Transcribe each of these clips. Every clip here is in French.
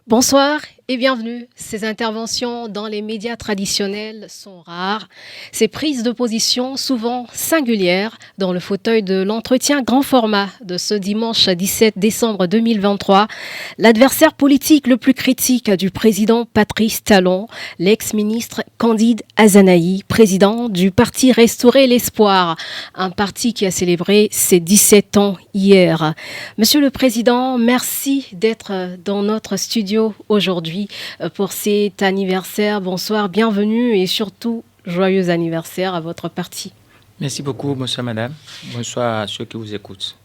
Bonsoir et bienvenue. Ces interventions dans les médias traditionnels sont rares. Ces prises de position souvent singulières dans le fauteuil de l'entretien grand format de ce dimanche 17 décembre 2023. L'adversaire politique le plus critique du président Patrice Talon, l'ex-ministre Candide Azanahi, président du parti Restaurer l'Espoir, un parti qui a célébré ses 17 ans hier. Monsieur le Président, merci d'être dans notre studio aujourd'hui pour cet anniversaire. Bonsoir, bienvenue et surtout joyeux anniversaire à votre parti. Merci beaucoup, bonsoir madame. Bonsoir à ceux qui vous écoutent.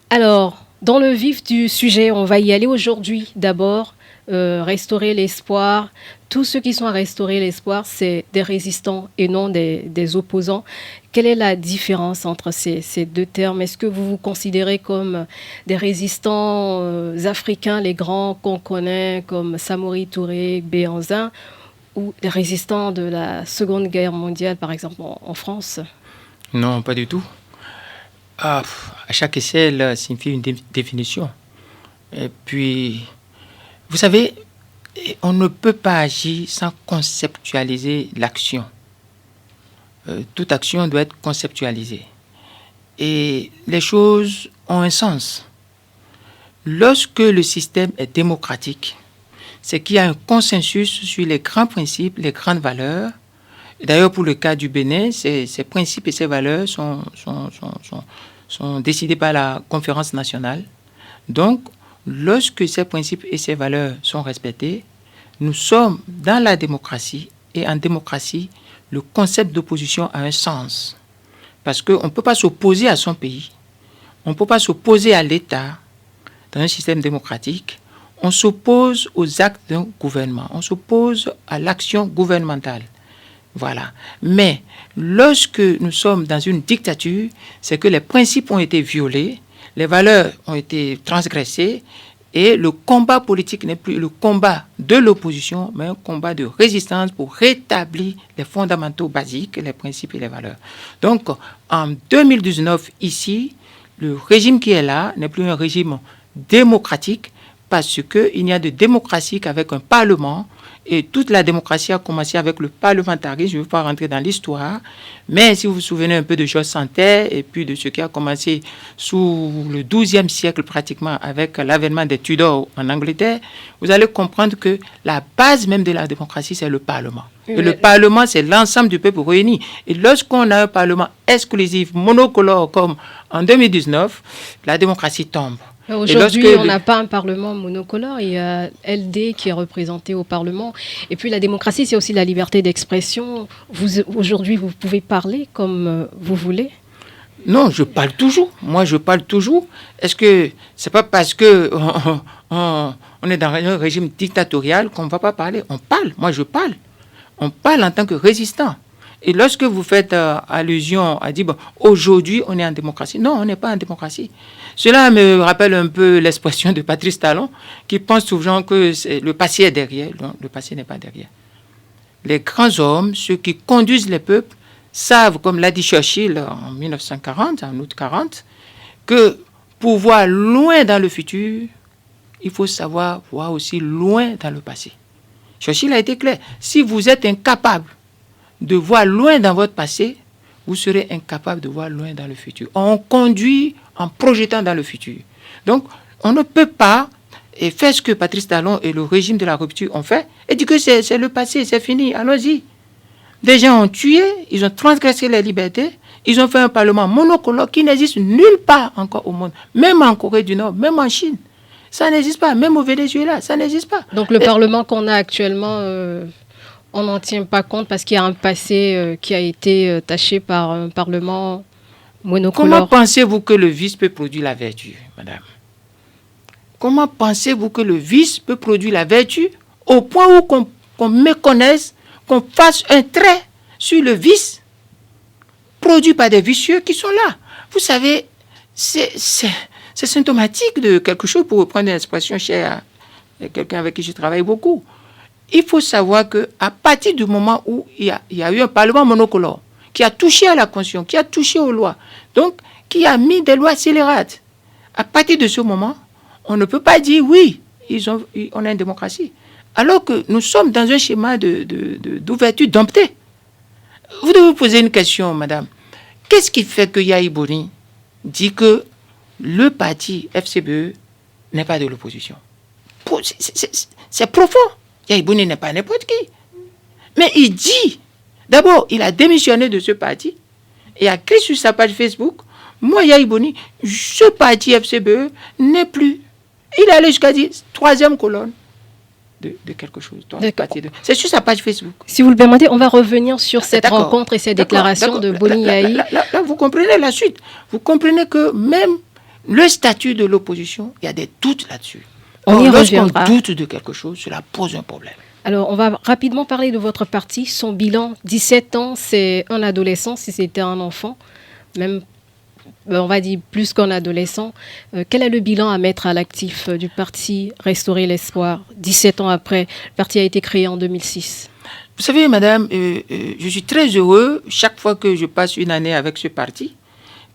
Alors, dans le vif du sujet, on va y aller aujourd'hui. D'abord, restaurer l'espoir. Tous ceux qui sont à restaurer l'espoir, c'est des résistants et non des opposants. Quelle est la différence entre ces deux termes? Est-ce que vous vous considérez comme des résistants africains, les grands qu'on connaît, comme Samori Touré, Béhanzin, ou des résistants de la Seconde Guerre mondiale, par exemple, en France? Non, pas du tout. À chaque échelle signifie une définition. Et puis, vous savez, on ne peut pas agir sans conceptualiser l'action. Toute action doit être conceptualisée. Et les choses ont un sens. Lorsque le système est démocratique, c'est qu'il y a un consensus sur les grands principes, les grandes valeurs. D'ailleurs, pour le cas du Bénin, ces principes et ces valeurs sont décidés par la conférence nationale. Donc, lorsque ces principes et ces valeurs sont respectés, nous sommes dans la démocratie. Et en démocratie, le concept d'opposition a un sens. Parce qu'on ne peut pas s'opposer à son pays. On ne peut pas s'opposer à l'État dans un système démocratique. On s'oppose aux actes d'un gouvernement. On s'oppose à l'action gouvernementale. Voilà. Mais lorsque nous sommes dans une dictature, c'est que les principes ont été violés, les valeurs ont été transgressées, et le combat politique n'est plus le combat de l'opposition, mais un combat de résistance pour rétablir les fondamentaux basiques, les principes et les valeurs. Donc, en 2019, ici, le régime qui est là n'est plus un régime démocratique parce qu'il n'y a de démocratie qu'avec un parlement. Et toute la démocratie a commencé avec le parlementarisme. Je ne veux pas rentrer dans l'histoire, mais si vous vous souvenez un peu de Georges Santerre et puis de ce qui a commencé sous le XIIe siècle pratiquement avec l'avènement des Tudors en Angleterre, vous allez comprendre que la base même de la démocratie, c'est le Parlement. Et le Parlement, c'est l'ensemble du peuple réuni. Et lorsqu'on a un Parlement exclusif, monocolore comme en 2019, la démocratie tombe. Aujourd'hui, on n'a pas un Parlement monocolore, il y a LD qui est représenté au Parlement. Et puis la démocratie, c'est aussi la liberté d'expression. Aujourd'hui, vous pouvez parler comme vous voulez? Non, je parle toujours. Moi, je parle toujours. Est-ce que c'est pas parce que on est dans un régime dictatorial qu'on ne va pas parler? On parle. Moi, je parle. On parle en tant que résistant. Et lorsque vous faites allusion à dire, bon, aujourd'hui, on est en démocratie. Non, on n'est pas en démocratie. Cela me rappelle un peu l'expression de Patrice Talon, qui pense souvent que le passé est derrière. Non, le passé n'est pas derrière. Les grands hommes, ceux qui conduisent les peuples, savent, comme l'a dit Churchill en 1940, en août 40, que pour voir loin dans le futur, il faut savoir voir aussi loin dans le passé. Churchill a été clair. Si vous êtes incapable de voir loin dans votre passé, vous serez incapable de voir loin dans le futur. On conduit en projetant dans le futur. Donc, on ne peut pas faire ce que Patrice Talon et le régime de la rupture ont fait et dire que c'est le passé, c'est fini, allons-y. Des gens ont tué, ils ont transgressé les libertés, ils ont fait un parlement monocolore qui n'existe nulle part encore au monde, même en Corée du Nord, même en Chine. Ça n'existe pas, même au Venezuela, ça n'existe pas. Donc, le parlement qu'on a actuellement... on n'en tient pas compte parce qu'il y a un passé qui a été taché par un Parlement monocolore. Comment pensez-vous que le vice peut produire la vertu, madame? Comment pensez-vous que le vice peut produire la vertu au point où qu'on méconnaisse, qu'on fasse un trait sur le vice produit par des vicieux qui sont là? Vous savez, c'est symptomatique de quelque chose, pour reprendre une expression chère à quelqu'un avec qui je travaille beaucoup. Il faut savoir qu'à partir du moment où il y a eu un Parlement monocolore qui a touché à la Constitution, qui a touché aux lois, donc qui a mis des lois scélérates, à partir de ce moment, on ne peut pas dire oui, on est en démocratie. Alors que nous sommes dans un schéma d'ouverture domptée. Vous devez vous poser une question, madame. Qu'est-ce qui fait que Yahi Boni dit que le parti FCBE n'est pas de l'opposition? C'est profond. Yahi Boni n'est pas n'importe qui. Mais il dit, d'abord, il a démissionné de ce parti et a écrit sur sa page Facebook, moi, Yahi Boni, ce parti FCBE n'est plus. Il est allé jusqu'à dire troisième colonne de quelque chose. C'est sur sa page Facebook. Si vous le permettez, on va revenir sur cette rencontre et cette déclaration de Boni Yahi. Là, vous comprenez la suite. Vous comprenez que même le statut de l'opposition, il y a des doutes là-dessus. Lorsqu'on doute de quelque chose, cela pose un problème. Alors, on va rapidement parler de votre parti. Son bilan, 17 ans, c'est un adolescent, si c'était un enfant, même, on va dire, plus qu'un adolescent. Quel est le bilan à mettre à l'actif du parti Restaurer l'Espoir, 17 ans après? Le parti a été créé en 2006. Vous savez, madame, je suis très heureux chaque fois que je passe une année avec ce parti,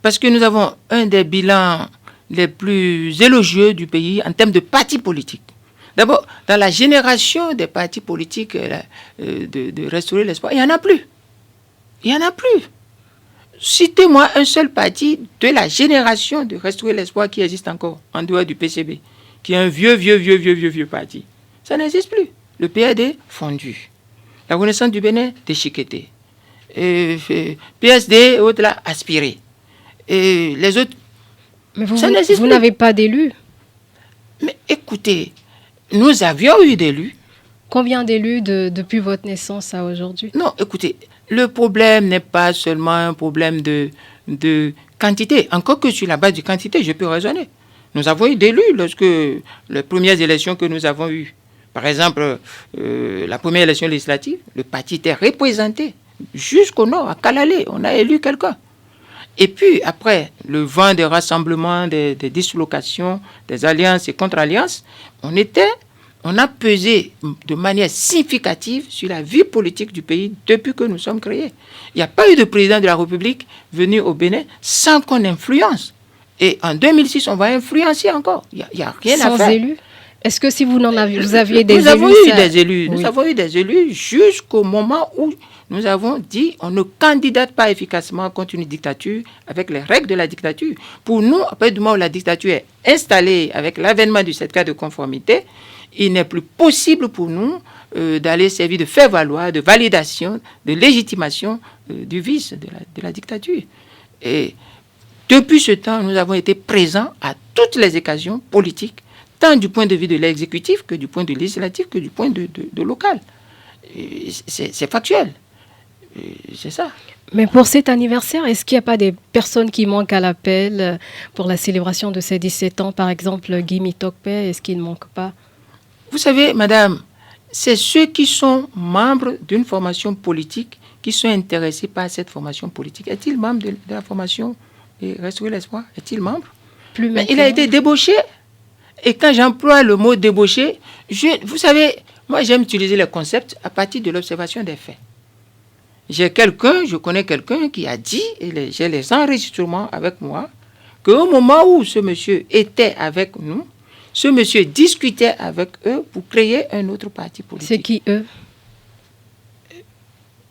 parce que nous avons un des bilans les plus élogieux du pays en termes de partis politiques. D'abord, dans la génération des partis politiques de Restaurer l'Espoir, il n'y en a plus. Il n'y en a plus. Citez-moi un seul parti de la génération de Restaurer l'Espoir qui existe encore, en dehors du PCB, qui est un vieux parti. Ça n'existe plus. Le PAD, fondu. La Renaissance du Bénin, déchiqueté. PSD, autres là, aspiré. Et les autres, mais vous n'avez pas d'élus? Mais écoutez, nous avions eu d'élus. Combien d'élus depuis votre naissance à aujourd'hui? Non, écoutez, le problème n'est pas seulement un problème de quantité. Encore que sur la base de quantité, je peux raisonner. Nous avons eu d'élus lorsque les premières élections que nous avons eues. Par exemple, la première élection législative, le parti était représenté jusqu'au nord, à Kalalé. On a élu quelqu'un. Et puis, après, le vent des rassemblements, des dislocations, des alliances et contre-alliances, on a pesé de manière significative sur la vie politique du pays depuis que nous sommes créés. Il n'y a pas eu de président de la République venu au Bénin sans qu'on influence. Et en 2006, on va influencer encore. Il n'y a rien à faire. Sans élus? Est-ce que si vous aviez des élus? Nous avons eu des élus. Nous avons eu des élus jusqu'au moment où nous avons dit on ne candidate pas efficacement contre une dictature avec les règles de la dictature. Pour nous, à partir du moment où la dictature est installée avec l'avènement du certificat de conformité, il n'est plus possible pour nous d'aller servir de faire-valoir, de validation, de légitimation du vice de la dictature. Et depuis ce temps, nous avons été présents à toutes les occasions politiques, tant du point de vue de l'exécutif que du point de vue législatif que du point de local. C'est factuel. C'est ça. Mais pour cet anniversaire, est-ce qu'il n'y a pas des personnes qui manquent à l'appel pour la célébration de ces 17 ans? Par exemple, Guy Mitokpe, est-ce qu'il ne manque pas? Vous savez, madame, c'est ceux qui sont membres d'une formation politique qui sont intéressés par cette formation politique. Est-il membre de la formation Restaurer l'Espoir? Est-il membre? Plus maintenant. Il a été débauché. Et quand j'emploie le mot débauché, vous savez, moi j'aime utiliser les concepts à partir de l'observation des faits. Je connais quelqu'un qui a dit, et j'ai les enregistrements avec moi, qu'au moment où ce monsieur était avec nous, ce monsieur discutait avec eux pour créer un autre parti politique. C'est qui eux?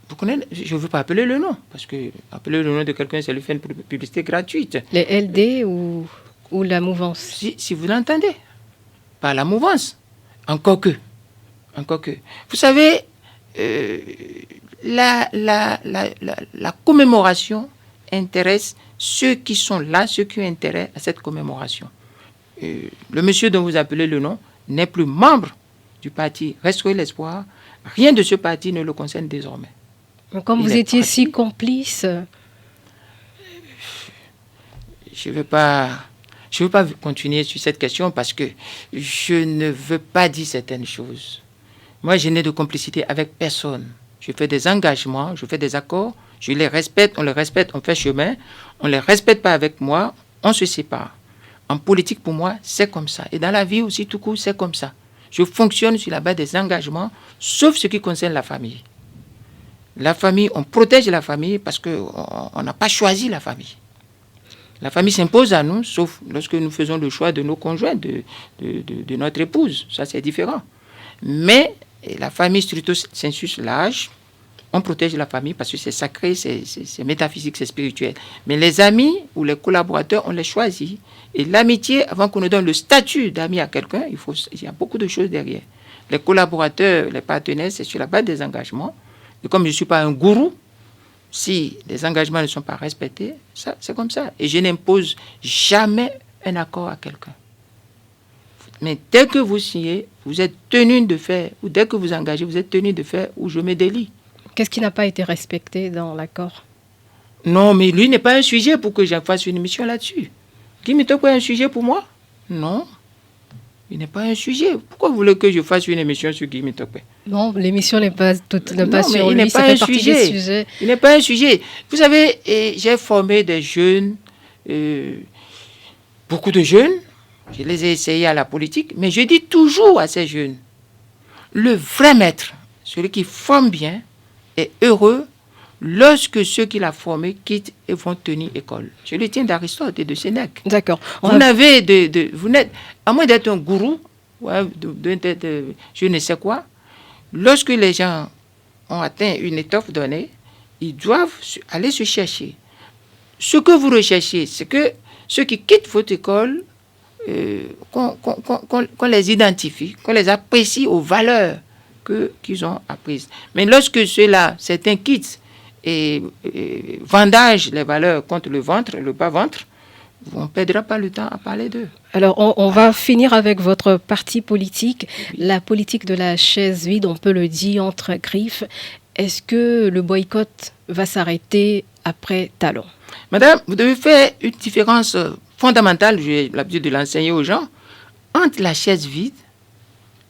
Vous connaissez, je ne veux pas appeler le nom, parce que appeler le nom de quelqu'un, c'est lui faire une publicité gratuite. Les LD ou la mouvance? Si vous l'entendez, pas la mouvance, encore que. Vous savez, la commémoration intéresse ceux qui sont là, ceux qui ont intérêt à cette commémoration. Le monsieur dont vous appelez le nom n'est plus membre du parti Restaurer l'Espoir. Rien de ce parti ne le concerne désormais. Comme vous étiez si complice. Je ne veux pas continuer sur cette question parce que je ne veux pas dire certaines choses. Moi, je n'ai de complicité avec personne. Je fais des engagements, je fais des accords, je les respecte, on fait chemin. On ne les respecte pas avec moi, on se sépare. En politique, pour moi, c'est comme ça. Et dans la vie aussi, tout court, c'est comme ça. Je fonctionne sur la base des engagements, sauf ce qui concerne la famille. La famille, on protège la famille parce qu'on n'a pas choisi la famille. La famille s'impose à nous, sauf lorsque nous faisons le choix de nos conjoints, de notre épouse. Ça, c'est différent. Mais la famille stricto sensu large, on protège la famille parce que c'est sacré, c'est métaphysique, c'est spirituel. Mais les amis ou les collaborateurs, on les choisit. Et l'amitié, avant qu'on nous donne le statut d'ami à quelqu'un, il y a beaucoup de choses derrière. Les collaborateurs, les partenaires, c'est sur la base des engagements. Et comme je ne suis pas un gourou, si les engagements ne sont pas respectés, ça, c'est comme ça. Et je n'impose jamais un accord à quelqu'un. Mais dès que vous signez, vous êtes tenu de faire, ou dès que vous engagez, vous êtes tenu de faire, ou je me délie. Qu'est-ce qui n'a pas été respecté dans l'accord? Non, mais lui n'est pas un sujet pour que je fasse une émission là-dessus. Guy Mitokwe est un sujet pour moi? Non. Il n'est pas un sujet. Pourquoi vous voulez que je fasse une émission sur Guy Mitokwe? Non, l'émission n'est pas sur lui, lui, ça fait partie des sujets. Il n'est pas un sujet. Vous savez, j'ai formé des jeunes, beaucoup de jeunes, je les ai essayés à la politique, mais je dis toujours à ces jeunes, le vrai maître, celui qui forme bien, est heureux lorsque ceux qu'il a formés quittent et vont tenir école. Je le tiens d'Aristote et de Sénèque. D'accord. Vous n'êtes, à moins d'être un gourou, ouais, je ne sais quoi, lorsque les gens ont atteint une étoffe donnée, ils doivent aller se chercher. Ce que vous recherchez, c'est que ceux qui quittent votre école, qu'on les identifie, qu'on les apprécie aux valeurs qu'ils ont apprises. Mais lorsque ceux-là, certains quittent et vendagent les valeurs contre le ventre, le bas-ventre, on ne perdra pas le temps à parler d'eux. Alors, on va finir avec votre parti politique, la politique de la chaise vide, on peut le dire, entre griffes. Est-ce que le boycott va s'arrêter après Talon? Madame, vous devez faire une différence fondamentale, j'ai l'habitude de l'enseigner aux gens, entre la chaise vide,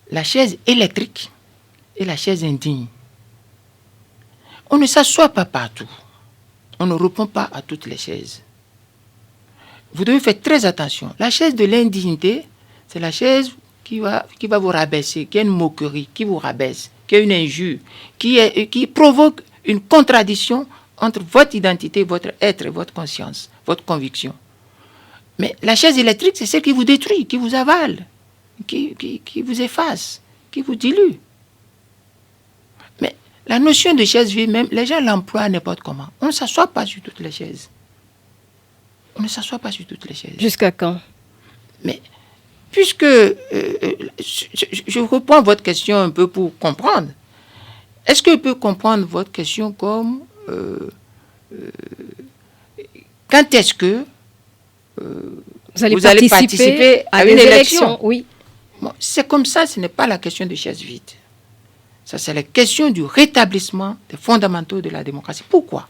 la chaise électrique et la chaise indigne. On ne s'assoit pas partout. On ne répond pas à toutes les chaises. Vous devez faire très attention. La chaise de l'indignité, c'est la chaise qui va vous rabaisser, qui est une moquerie, qui vous rabaisse, qui est une injure, qui provoque une contradiction entre votre identité, votre être et votre conscience, votre conviction. Mais la chaise électrique, c'est celle qui vous détruit, qui vous avale, qui vous efface, qui vous dilue. Mais la notion de chaise vide, même, les gens l'emploient n'importe comment. On ne s'assoit pas sur toutes les chaises. On ne s'assoit pas sur toutes les chaises. Jusqu'à quand? Mais, puisque je reprends votre question un peu pour comprendre. Est-ce que je peux comprendre votre question comme quand est-ce que vous allez participer à une élection? Oui. Bon, c'est comme ça, ce n'est pas la question de chaise vide. Ça, c'est la question du rétablissement des fondamentaux de la démocratie. Pourquoi?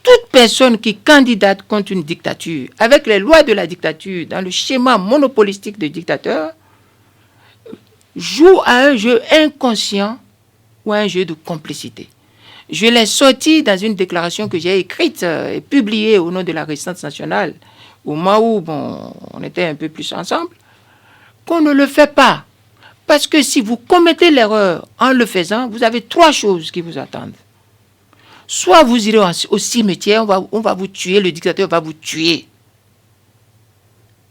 Toute personne qui candidate contre une dictature, avec les lois de la dictature, dans le schéma monopolistique des dictateurs, joue à un jeu inconscient ou à un jeu de complicité. Je l'ai sorti dans une déclaration que j'ai écrite et publiée au nom de la Résistance nationale, au moment où on était un peu plus ensemble, qu'on ne le fait pas. Parce que si vous commettez l'erreur en le faisant, vous avez 3 choses qui vous attendent. Soit vous irez au cimetière, on va vous tuer, le dictateur va vous tuer.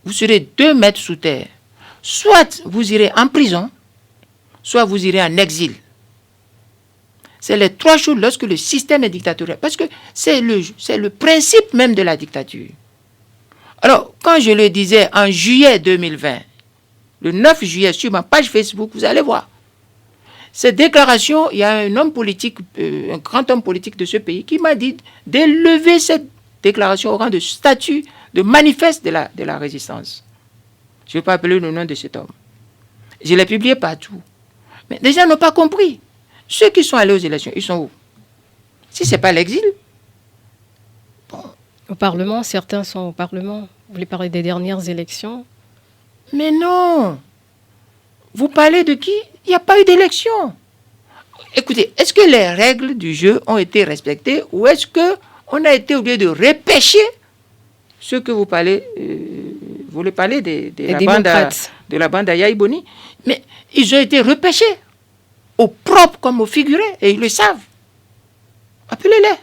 Vous serez 2 mètres sous terre. Soit vous irez en prison, soit vous irez en exil. C'est les 3 choses lorsque le système est dictatorial. Parce que c'est le principe même de la dictature. Alors, quand je le disais en juillet 2020, le 9 juillet, sur ma page Facebook, vous allez voir. Cette déclaration, il y a un homme politique, un grand homme politique de ce pays qui m'a dit d'élever cette déclaration au rang de statut, de manifeste de la résistance. Je ne vais pas appeler le nom de cet homme. Je l'ai publié partout. Mais les gens n'ont pas compris. Ceux qui sont allés aux élections, ils sont où? Si ce n'est pas l'exil. Bon. Au Parlement, certains sont au Parlement. Vous voulez parler des dernières élections? Mais non. Vous parlez de qui? Il n'y a pas eu d'élection. Écoutez, est-ce que les règles du jeu ont été respectées ou est-ce qu'on a été obligé de repêcher ce que vous parlez? Vous voulez parler de la bande à Yahi Boni? Mais ils ont été repêchés, au propre comme au figuré, et ils le savent. Appelez-les.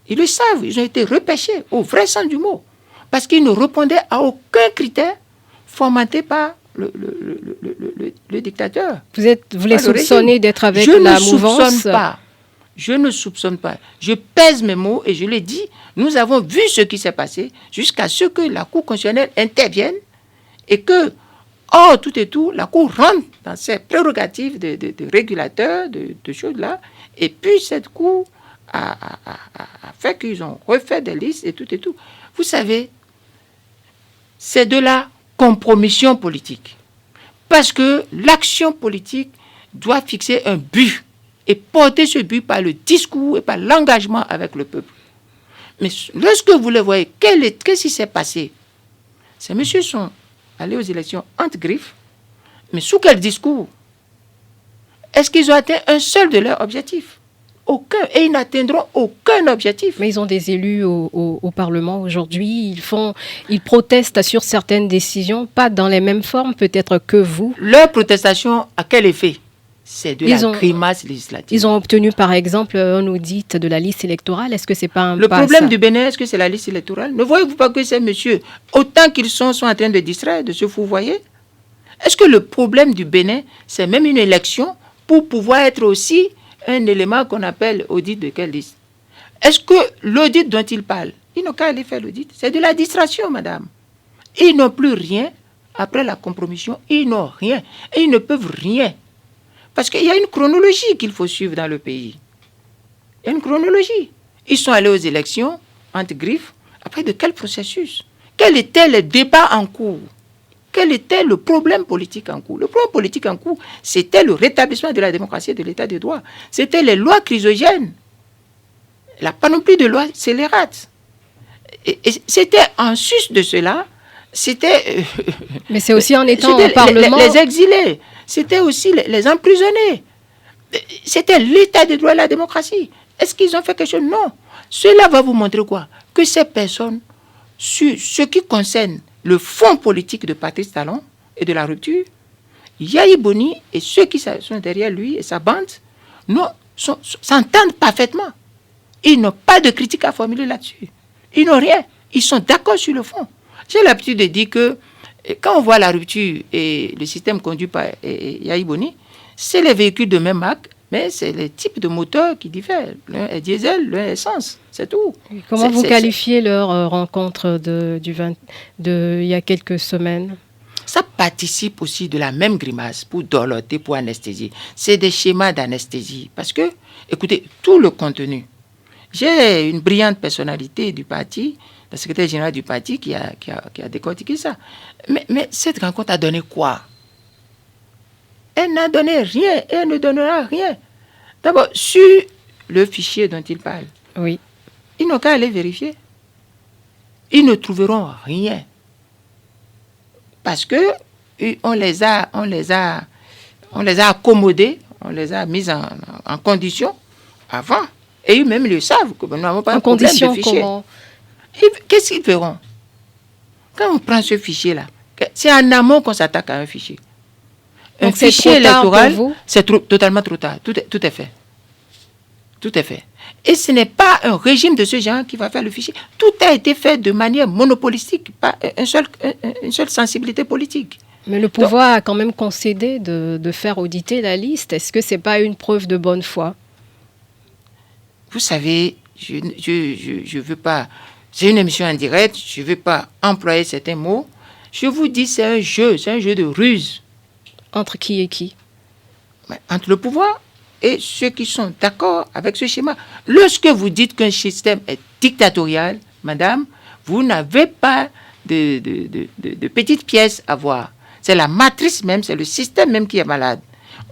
Ils le savent, ils ont été repêchés au vrai sens du mot. Parce qu'ils ne répondaient à aucun critère formaté par le dictateur. Vous les soupçonnez d'être avec la mouvance? Je ne soupçonne pas. Je pèse mes mots et je l'ai dit. Nous avons vu ce qui s'est passé jusqu'à ce que la Cour constitutionnelle intervienne et que, tout et tout, la Cour rentre dans ses prérogatives de régulateur, de choses-là. Et puis cette Cour a fait qu'ils ont refait des listes et tout et tout. Vous savez, c'est de la compromission politique. Parce que l'action politique doit fixer un but et porter ce but par le discours et par l'engagement avec le peuple. Mais lorsque vous le voyez, qu'est-ce qui s'est passé? Ces messieurs sont allés aux élections entre griffes, mais sous quel discours? Est-ce qu'ils ont atteint un seul de leurs objectifs? Aucun. Et ils n'atteindront aucun objectif. Mais ils ont des élus au Parlement aujourd'hui. Ils protestent sur certaines décisions, pas dans les mêmes formes peut-être que vous. Leur protestation a quel effet? C'est de la grimace législative. Ils ont obtenu par exemple un audit de la liste électorale. Est-ce que c'est pas un Le problème du Bénin, est-ce que c'est la liste électorale? Ne voyez-vous pas que ces messieurs, autant qu'ils sont en train de distraire, de se fourvoyer? Est-ce que le problème du Bénin, c'est même une élection pour pouvoir être aussi un élément qu'on appelle audit de quelle liste? Est-ce que l'audit dont ils parlent, ils n'ont qu'à aller faire l'audit? C'est de la distraction, madame. Ils n'ont plus rien après la compromission. Ils n'ont rien. Et ils ne peuvent rien. Parce qu'il y a une chronologie qu'il faut suivre dans le pays. Il y a une chronologie. Ils sont allés aux élections, entre griffes. Après, de quel processus? Quel était le débat en cours? Quel était le problème politique en cours? Le problème politique en cours, c'était le rétablissement de la démocratie et de l'état de droit. C'était les lois chrysogènes. La panoplie de lois scélérates. Et c'était en sus de cela, c'était... Mais c'est aussi en étant au Parlement... Les exilés. C'était aussi les emprisonnés. C'était l'état de droit et la démocratie. Est-ce qu'ils ont fait quelque chose? Non. Cela va vous montrer quoi? Que ces personnes, sur ce qui concerne le fond politique de Patrice Talon et de la rupture, Yahi Boni et ceux qui sont derrière lui et sa bande s'entendent parfaitement. Ils n'ont pas de critique à formuler là-dessus. Ils n'ont rien. Ils sont d'accord sur le fond. J'ai l'habitude de dire que quand on voit la rupture et le système conduit par Yahi Boni, c'est les véhicules de même marque, mais c'est les types de moteurs qui diffèrent. L'un est diesel, l'un est essence, c'est tout. Comment vous qualifiez leur rencontre il y a quelques semaines? Ça participe aussi de la même grimace pour dorloter, pour anesthésier. C'est des schémas d'anesthésie. Parce que, écoutez, tout le contenu. J'ai une brillante personnalité du parti, la secrétaire générale du parti qui a décortiqué ça. Mais cette rencontre a donné quoi? Elle n'a donné rien et elle ne donnera rien. D'abord, sur le fichier dont il parle, oui. Ils n'ont qu'à aller vérifier. Ils ne trouveront rien. Parce que on les a accommodés, on les a mis en condition avant. Et eux-mêmes le savent que nous n'avons pas un problème de fichier. Qu'est-ce qu'ils feront? Quand on prend ce fichier-là, c'est en amont qu'on s'attaque à un fichier. Un fichier électoral, c'est totalement trop tard. Tout est fait. Tout est fait. Et ce n'est pas un régime de ce genre qui va faire le fichier. Tout a été fait de manière monopolistique, pas une seule sensibilité politique. Mais le pouvoir a quand même concédé de faire auditer la liste. Est-ce que ce n'est pas une preuve de bonne foi? Vous savez, je veux pas... C'est une émission en direct, je ne veux pas employer certains mots. Je vous dis, c'est un jeu de ruse. Entre qui et qui? Entre le pouvoir et ceux qui sont d'accord avec ce schéma. Lorsque vous dites qu'un système est dictatorial, madame, vous n'avez pas de petites pièces à voir. C'est la matrice même, c'est le système même qui est malade.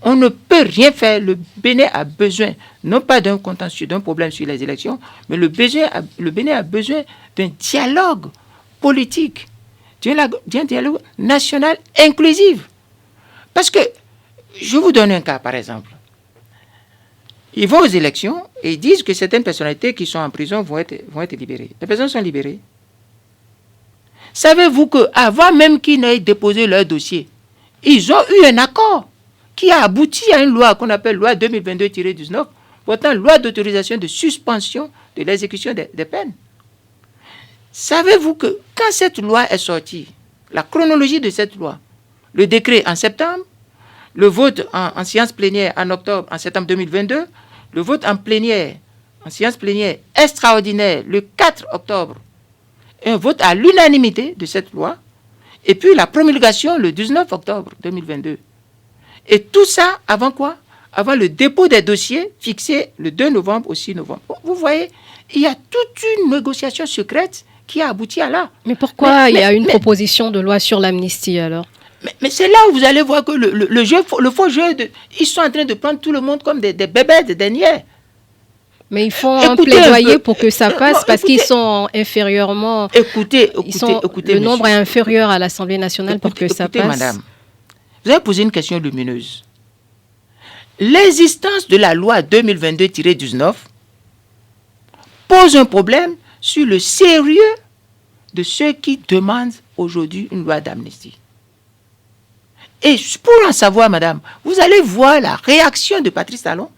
On ne peut rien faire. Le Bénin a besoin, non pas d'un contentieux, d'un problème sur les élections, mais le Bénin a besoin d'un dialogue politique, d'un dialogue national inclusif. Parce que, je vous donne un cas, par exemple. Ils vont aux élections et ils disent que certaines personnalités qui sont en prison vont être libérées. Les personnes sont libérées. Savez-vous qu'avant même qu'ils n'aient déposé leur dossier, ils ont eu un accord qui a abouti à une loi qu'on appelle loi 2022-19 portant loi d'autorisation de suspension de l'exécution des peines. Savez-vous que quand cette loi est sortie, la chronologie de cette loi, le décret en septembre, le vote en séance plénière en septembre 2022, le vote en séance plénière extraordinaire le 4 octobre, un vote à l'unanimité de cette loi, et puis la promulgation le 19 octobre 2022. Et tout ça avant quoi? Avant le dépôt des dossiers fixé le 2 novembre au 6 novembre. Vous voyez, il y a toute une négociation secrète qui a abouti à là. Mais pourquoi il y a une proposition de loi sur l'amnistie alors? Mais c'est là où vous allez voir que le faux jeu, ils sont en train de prendre tout le monde comme des bébêtes, des niais. Mais ils font un plaidoyer pour que ça passe parce qu'ils sont inférieurement... Écoutez, le nombre est inférieur à l'Assemblée nationale pour que ça passe. Madame, vous avez posé une question lumineuse. L'existence de la loi 2022-19 pose un problème sur le sérieux de ceux qui demandent aujourd'hui une loi d'amnistie. Et pour en savoir, madame, vous allez voir la réaction de Patrice Talon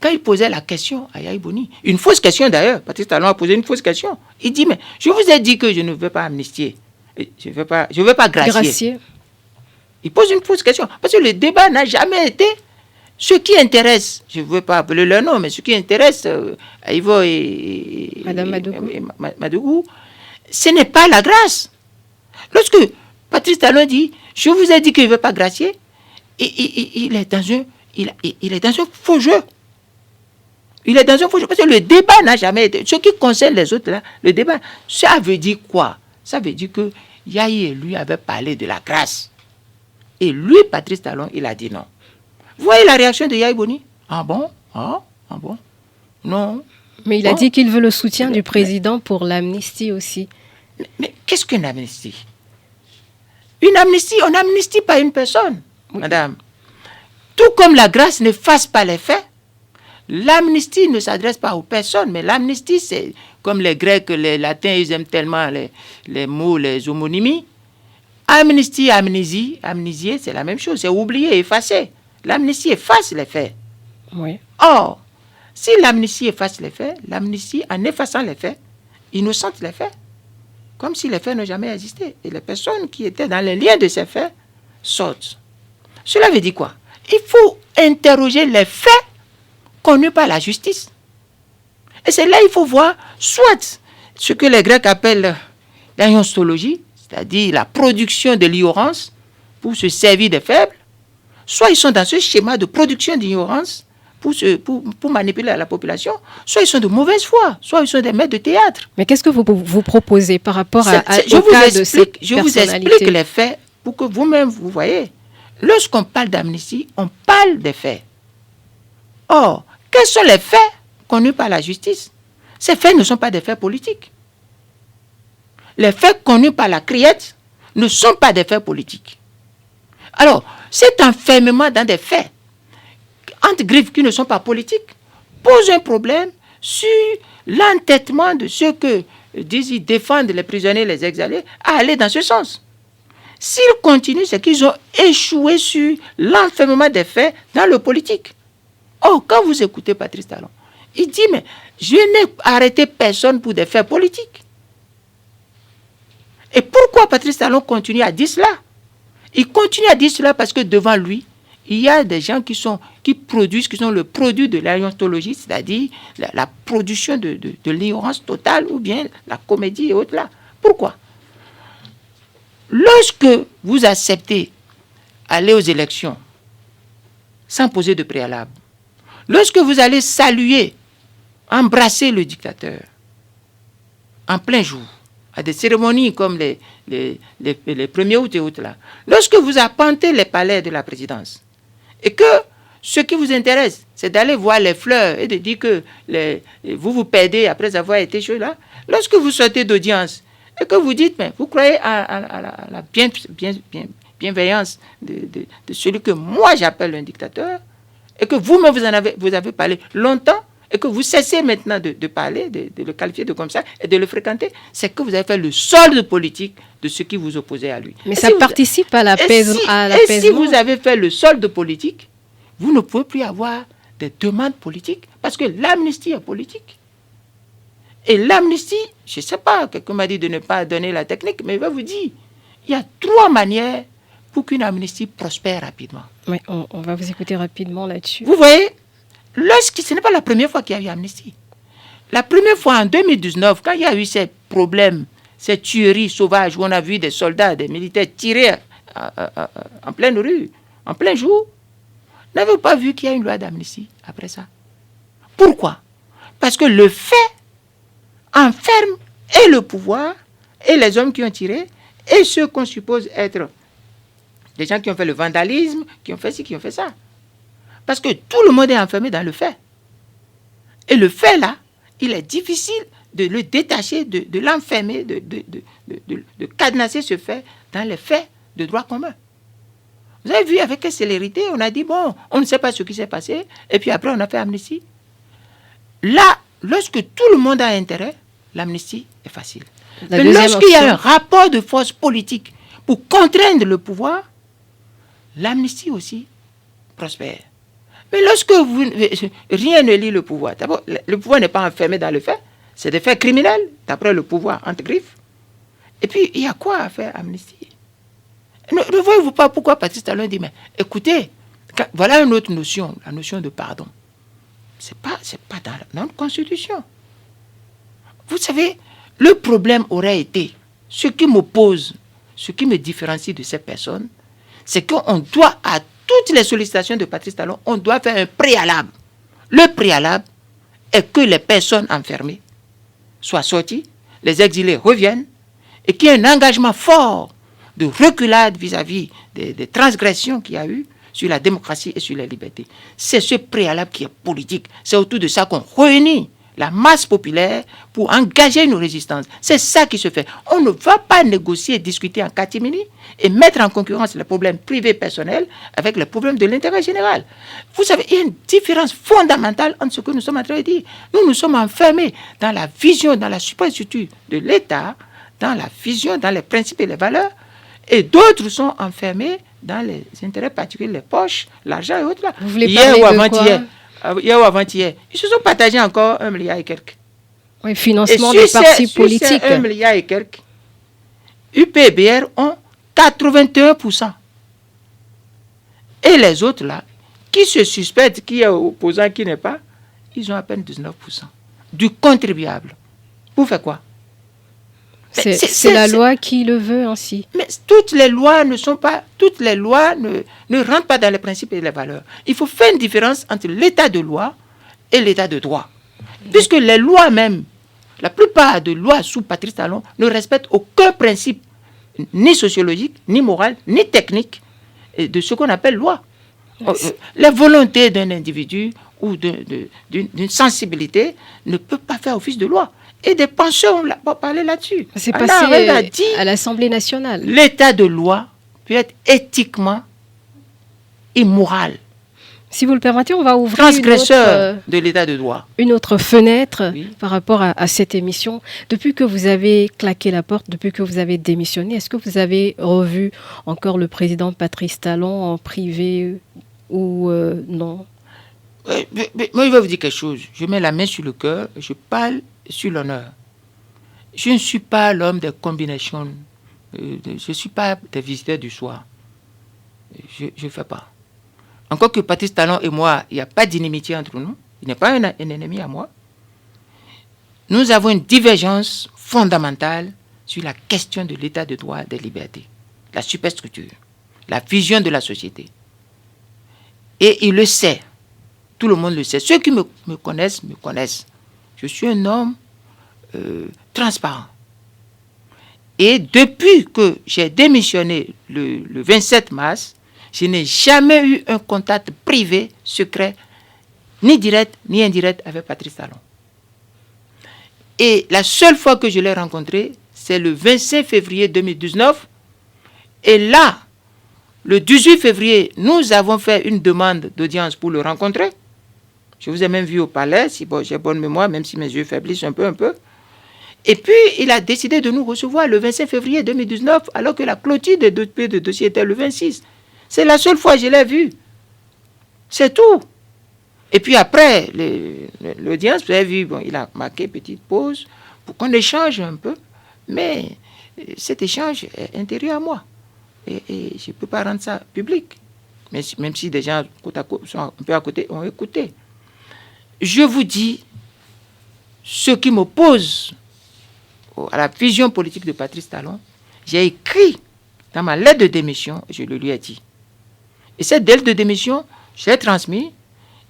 quand il posait la question à Yahya Boni. Une fausse question d'ailleurs. Patrice Talon a posé une fausse question. Il dit, mais je vous ai dit que je ne veux pas amnistier. Je ne veux pas gracier. Il pose une fausse question. Parce que le débat n'a jamais été ce qui intéresse. Je ne veux pas appeler leur nom, mais ce qui intéresse Aïvo et Madame Madougou, ce n'est pas la grâce. Lorsque Patrice Talon dit, je vous ai dit qu'il ne veut pas gracier, il est dans un faux jeu. Il est dans un faux jeu. Parce que le débat n'a jamais été... Ce qui concerne les autres, là, le débat, ça veut dire quoi? Ça veut dire que Yahya, lui, avait parlé de la grâce. Et lui, Patrice Talon, il a dit non. Vous voyez la réaction de Yahya Boni? Ah bon? Ah bon? Non. Mais il a dit qu'il veut le soutien du président pour l'amnistie aussi. Mais qu'est-ce qu'une amnistie? Une amnistie, on n'amnistie pas une personne, madame. Tout comme la grâce n'efface pas les faits, l'amnistie ne s'adresse pas aux personnes, mais l'amnistie, c'est comme les Grecs, les Latins, ils aiment tellement les mots, les homonymies. Amnistie, amnésie, amnésier, c'est la même chose, c'est oublier, effacer. L'amnistie efface les faits. Oui. Or, si l'amnistie efface les faits, l'amnistie, en effaçant les faits, innocente les faits. Comme si les faits n'ont jamais existé. Et les personnes qui étaient dans les liens de ces faits sortent. Cela veut dire quoi? Il faut interroger les faits connus par la justice. Et c'est là qu'il faut voir soit ce que les Grecs appellent l'aiostologie, c'est-à-dire la production de l'ignorance pour se servir des faibles, soit ils sont dans ce schéma de production d'ignorance pour manipuler la population, soit ils sont de mauvaise foi, soit ils sont des maîtres de théâtre. Mais qu'est-ce que vous proposez par rapport au cas de cette personnalité? Je vous explique les faits pour que vous-même vous voyez. Lorsqu'on parle d'amnistie, on parle des faits. Or, quels sont les faits connus par la justice? Ces faits ne sont pas des faits politiques. Les faits connus par la criette ne sont pas des faits politiques. Alors, cet enfermement dans des faits entre griffes qui ne sont pas politiques pose un problème sur l'entêtement de ceux que disent ils défendent les prisonniers, les exilés, à aller dans ce sens. S'ils continuent, c'est qu'ils ont échoué sur l'enfermement des faits dans le politique. Oh, quand vous écoutez Patrice Talon, il dit, mais je n'ai arrêté personne pour des faits politiques. Et pourquoi Patrice Talon continue à dire cela? Il continue à dire cela parce que devant lui, il y a des gens qui sont le produit de l'aiostologie, c'est-à-dire la production de l'ignorance totale ou bien la comédie et autres là. Pourquoi? Lorsque vous acceptez aller aux élections sans poser de préalable, lorsque vous allez saluer, embrasser le dictateur en plein jour, à des cérémonies comme les 1er août et autres là, lorsque vous arpentez les palais de la présidence, et que ce qui vous intéresse, c'est d'aller voir les fleurs et de dire que vous perdez après avoir été chaud là, lorsque vous sortez d'audience et que vous dites, mais vous croyez à la bienveillance de celui que moi j'appelle un dictateur, et que vous-même vous avez parlé longtemps, et que vous cessez maintenant de parler, de le qualifier de comme ça, et de le fréquenter, c'est que vous avez fait le solde politique de ce qui vous opposait à lui. Mais ça participe à l'apaisement. Et si vous avez fait le solde politique, vous ne pouvez plus avoir des demandes politiques, parce que l'amnistie est politique. Et l'amnistie, je ne sais pas, quelqu'un m'a dit de ne pas donner la technique, mais je vais vous dire, il y a 3 manières pour qu'une amnistie prospère rapidement. Oui, on va vous écouter rapidement là-dessus. Vous voyez, ce n'est pas la première fois qu'il y a eu amnistie. La première fois en 2019, quand il y a eu ces problèmes, ces tueries sauvages où on a vu des soldats, des militaires tirer en pleine rue, en plein jour, n'avez-vous pas vu qu'il y a une loi d'amnistie après ça? Pourquoi? Parce que le fait enferme et le pouvoir et les hommes qui ont tiré et ceux qu'on suppose être des gens qui ont fait le vandalisme, qui ont fait ci, qui ont fait ça. Parce que tout le monde est enfermé dans le fait. Et le fait là, il est difficile de le détacher, de l'enfermer, de cadenasser ce fait dans les faits de droit commun. Vous avez vu avec quelle célérité on a dit, bon, on ne sait pas ce qui s'est passé, et puis après on a fait amnistie. Là, lorsque tout le monde a intérêt, l'amnistie est facile. Mais lorsqu'il y a un rapport de force politique pour contraindre le pouvoir, l'amnistie aussi prospère. Mais lorsque rien ne lie le pouvoir, d'abord, le pouvoir n'est pas enfermé dans le fait, c'est des faits criminels, d'après le pouvoir, entre griffes. Et puis, il y a quoi à faire amnistie? Ne voyez-vous pas pourquoi Patrice Talon dit, mais écoutez, voilà une autre notion, la notion de pardon. C'est pas dans notre constitution. Vous savez, le problème aurait été, ce qui m'oppose, ce qui me différencie de ces personnes, c'est qu'on doit, à toutes les sollicitations de Patrice Talon, on doit faire un préalable. Le préalable est que les personnes enfermées soient sorties, les exilés reviennent, et qu'il y ait un engagement fort de reculade vis-à-vis des transgressions qu'il y a eu sur la démocratie et sur les libertés. C'est ce préalable qui est politique. C'est autour de ça qu'on réunit la masse populaire pour engager une résistance. C'est ça qui se fait. On ne va pas négocier et discuter en catimini et mettre en concurrence les problèmes privés personnels avec les problèmes de l'intérêt général. Vous savez, il y a une différence fondamentale entre ce que nous sommes en train de dire. Nous sommes enfermés dans la vision, dans la superstructure de l'État, dans la vision, dans les principes et les valeurs, et d'autres sont enfermés dans les intérêts particuliers, les poches, l'argent et autres. Là. Vous voulez parler de quoi? Hier ou avant-hier, ils se sont partagés encore 1 milliard et quelques. Oui, financement des partis politiques. 1 milliard et quelques. UPBR ont 81%. Et les autres là, qui se suspectent, qui est opposant, qui n'est pas, ils ont à peine 19%. Du contribuable. Pour faire quoi? C'est la loi qui le veut ainsi. Mais toutes les lois ne rentrent pas dans les principes et les valeurs. Il faut faire une différence entre l'état de loi et l'état de droit. Puisque les lois même, la plupart des lois sous Patrice Talon ne respectent aucun principe, ni sociologique, ni moral, ni technique, de ce qu'on appelle loi. La volonté d'un individu ou d'une sensibilité ne peut pas faire office de loi. Et des penseurs ont parlé là-dessus. C'est passé à l'Assemblée nationale. L'état de loi peut être éthiquement immoral. Si vous le permettez, on va ouvrir de l'état de droit. Une autre fenêtre par rapport à cette émission. Depuis que vous avez claqué la porte, depuis que vous avez démissionné, est-ce que vous avez revu encore le président Patrice Talon en privé ou non? Mais moi, je vais vous dire quelque chose. Je mets la main sur le cœur, je parle sur l'honneur. Je ne suis pas l'homme des combinaisons. Je ne suis pas des visiteurs du soir. Je ne fais pas. Encore que Patrice Talon et moi, il n'y a pas d'inimitié entre nous. Il n'est pas un ennemi à moi. Nous avons une divergence fondamentale sur la question de l'état de droit des libertés, la superstructure, la vision de la société. Et il le sait. Tout le monde le sait. Ceux qui me connaissent, me connaissent. Je suis un homme transparent. Et depuis que j'ai démissionné le 27 mars, je n'ai jamais eu un contact privé, secret, ni direct, ni indirect avec Patrice Talon. Et la seule fois que je l'ai rencontré, c'est le 25 février 2019. Et là, le 18 février, nous avons fait une demande d'audience pour le rencontrer. Je vous ai même vu au palais, si bon, j'ai bonne mémoire, même si mes yeux faiblissent un peu. Et puis, il a décidé de nous recevoir le 25 février 2019, alors que la clôture des dossiers était le 26. C'est la seule fois que je l'ai vu. C'est tout. Et puis après, l'audience, vous avez vu, bon, il a marqué petite pause pour qu'on échange un peu. Mais cet échange est intérieur à moi. Et je ne peux pas rendre ça public. Mais même si des gens côte à côte, sont un peu à côté, ont écouté. Je vous dis, ce qui m'oppose à la vision politique de Patrice Talon, j'ai écrit dans ma lettre de démission, je le lui ai dit. Et cette lettre de démission, je l'ai transmise.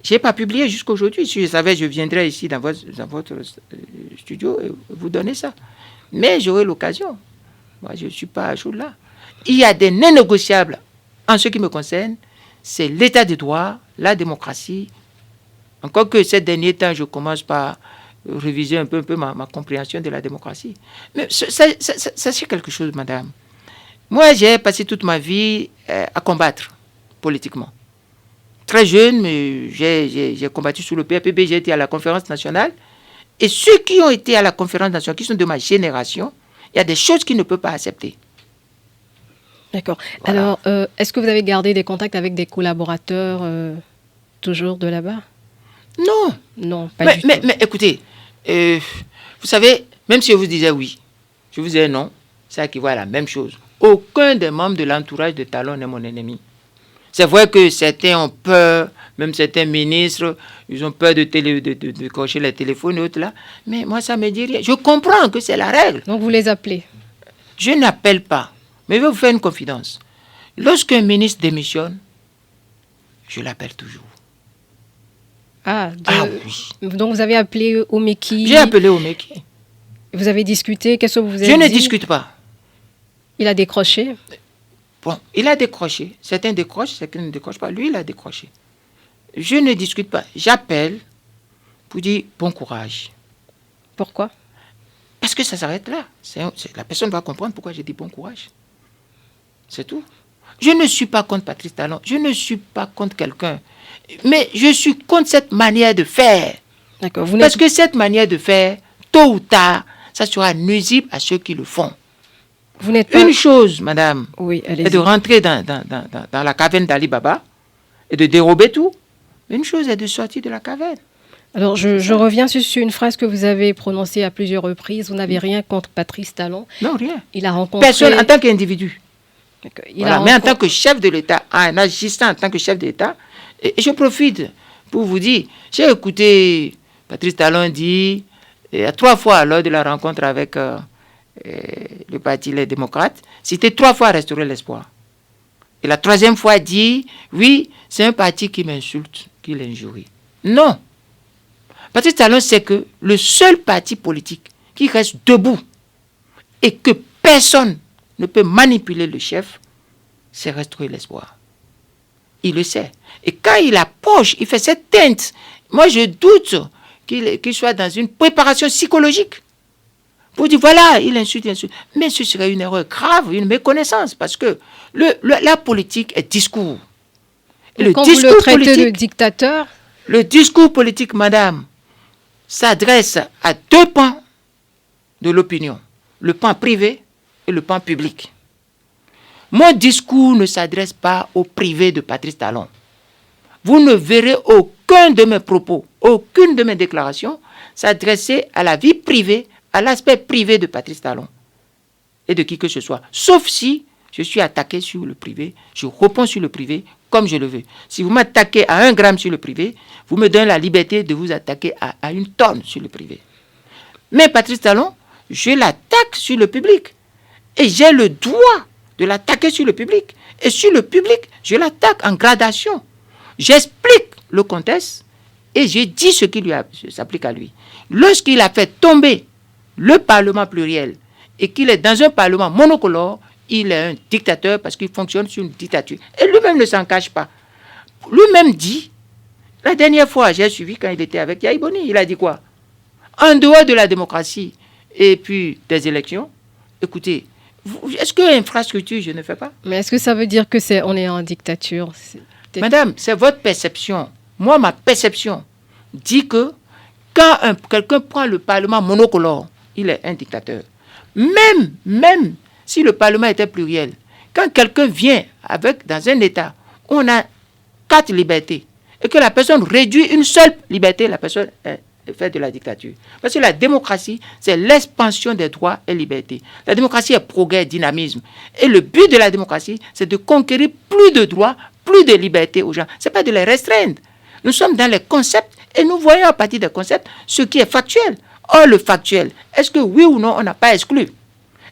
Je n'ai pas publié jusqu'à aujourd'hui. Si je savais, je viendrais ici dans votre studio et vous donner ça. Mais j'aurai l'occasion. Moi, je ne suis pas à jour là. Il y a des non négociables en ce qui me concerne. C'est l'état de droit, la démocratie. Encore que ces derniers temps, je commence par réviser un peu ma compréhension de la démocratie. Mais sachez quelque chose, madame. Moi, j'ai passé toute ma vie à combattre politiquement. Très jeune, j'ai combattu sous le PAPB, j'ai été à la conférence nationale. Et ceux qui ont été à la conférence nationale, qui sont de ma génération, il y a des choses qu'ils ne peuvent pas accepter. D'accord. Voilà. Alors, est-ce que vous avez gardé des contacts avec des collaborateurs toujours de là-bas? Non. Non, pas du tout. Mais écoutez, vous savez, même si je vous disais oui, je vous disais non, ça équivaut à la même chose. Aucun des membres de l'entourage de Talon n'est mon ennemi. C'est vrai que certains ont peur, même certains ministres, ils ont peur de décrocher les téléphones et autres là. Mais moi, ça ne me dit rien. Je comprends que c'est la règle. Donc, vous les appelez? Je n'appelle pas. Mais je vais vous faire une confidence. Lorsqu'un ministre démissionne, je l'appelle toujours. Oui. Donc, vous avez appelé Omeki? J'ai appelé Omeki. Vous avez discuté? Qu'est-ce que vous avez dit? Je ne discute pas. Il a décroché? Bon, il a décroché. Certains décrochent, certains ne décrochent pas. Lui, il a décroché. Je ne discute pas. J'appelle pour dire bon courage. Pourquoi? Parce que ça s'arrête là. La personne va comprendre pourquoi j'ai dit bon courage. C'est tout. Je ne suis pas contre Patrice Talon. Je ne suis pas contre quelqu'un. Mais je suis contre cette manière de faire. D'accord. Parce que cette manière de faire, tôt ou tard, ça sera nuisible à ceux qui le font. Vous n'êtes pas... Une chose, madame, oui, est de rentrer dans la caverne d'Ali Baba et de dérober tout. Une chose est de sortir de la caverne. Alors, je reviens sur une phrase que vous avez prononcée à plusieurs reprises. Vous n'avez rien contre Patrice Talon. Non, rien. Il a rencontré... Personne en tant qu'individu. Voilà. Mais en tant que chef de l'État, en agissant en tant que chef de l'État, et je profite pour vous dire, j'ai écouté Patrice Talon dire, 3 fois lors de la rencontre avec le parti Les Démocrates, c'était 3 fois restaurer l'espoir. Et la 3e fois dit, oui, c'est un parti qui m'insulte, qui l'injurie. Non. Patrice Talon sait que le seul parti politique qui reste debout et que personne ne peut manipuler le chef, c'est restaurer l'espoir. Il le sait. Et quand il approche, il fait cette teinte. Moi, je doute qu'il soit dans une préparation psychologique. Pour dire, voilà, il insulte. Mais ce serait une erreur grave, une méconnaissance, parce que la politique est discours. Et quand vous le traitez de dictateur? Le discours politique, madame, s'adresse à 2 pans de l'opinion. Le pan privé et le pan public. Mon discours ne s'adresse pas au privé de Patrice Talon. Vous ne verrez aucun de mes propos, aucune de mes déclarations s'adresser à la vie privée, à l'aspect privé de Patrice Talon et de qui que ce soit. Sauf si je suis attaqué sur le privé, je réponds sur le privé comme je le veux. Si vous m'attaquez à 1 gramme sur le privé, vous me donnez la liberté de vous attaquer à 1 tonne sur le privé. Mais Patrice Talon, je l'attaque sur le public. Et j'ai le droit de l'attaquer sur le public. Et sur le public, je l'attaque en gradation. J'explique le contexte et je dis ce qui s'applique à lui. Lorsqu'il a fait tomber le Parlement pluriel et qu'il est dans un Parlement monocolore, il est un dictateur parce qu'il fonctionne sur une dictature. Et lui-même ne s'en cache pas. Lui-même dit, la dernière fois, j'ai suivi quand il était avec Yahi Boni, il a dit quoi? En dehors de la démocratie et puis des élections, écoutez, est-ce que infrastructure, je ne fais pas? Mais est-ce que ça veut dire qu'on est en dictature? Madame, c'est votre perception. Moi, ma perception dit que quand quelqu'un prend le Parlement monocolore, il est un dictateur. Même si le Parlement était pluriel, quand quelqu'un vient dans un État où on a 4 libertés, et que la personne réduit une seule liberté, la personne fait de la dictature. Parce que la démocratie, c'est l'expansion des droits et libertés. La démocratie est progrès, dynamisme. Et le but de la démocratie, c'est de conquérir plus de droits, plus de libertés aux gens. Ce n'est pas de les restreindre. Nous sommes dans les concepts et nous voyons à partir des concepts ce qui est factuel. Or, le factuel, est-ce que oui ou non, on n'a pas exclu?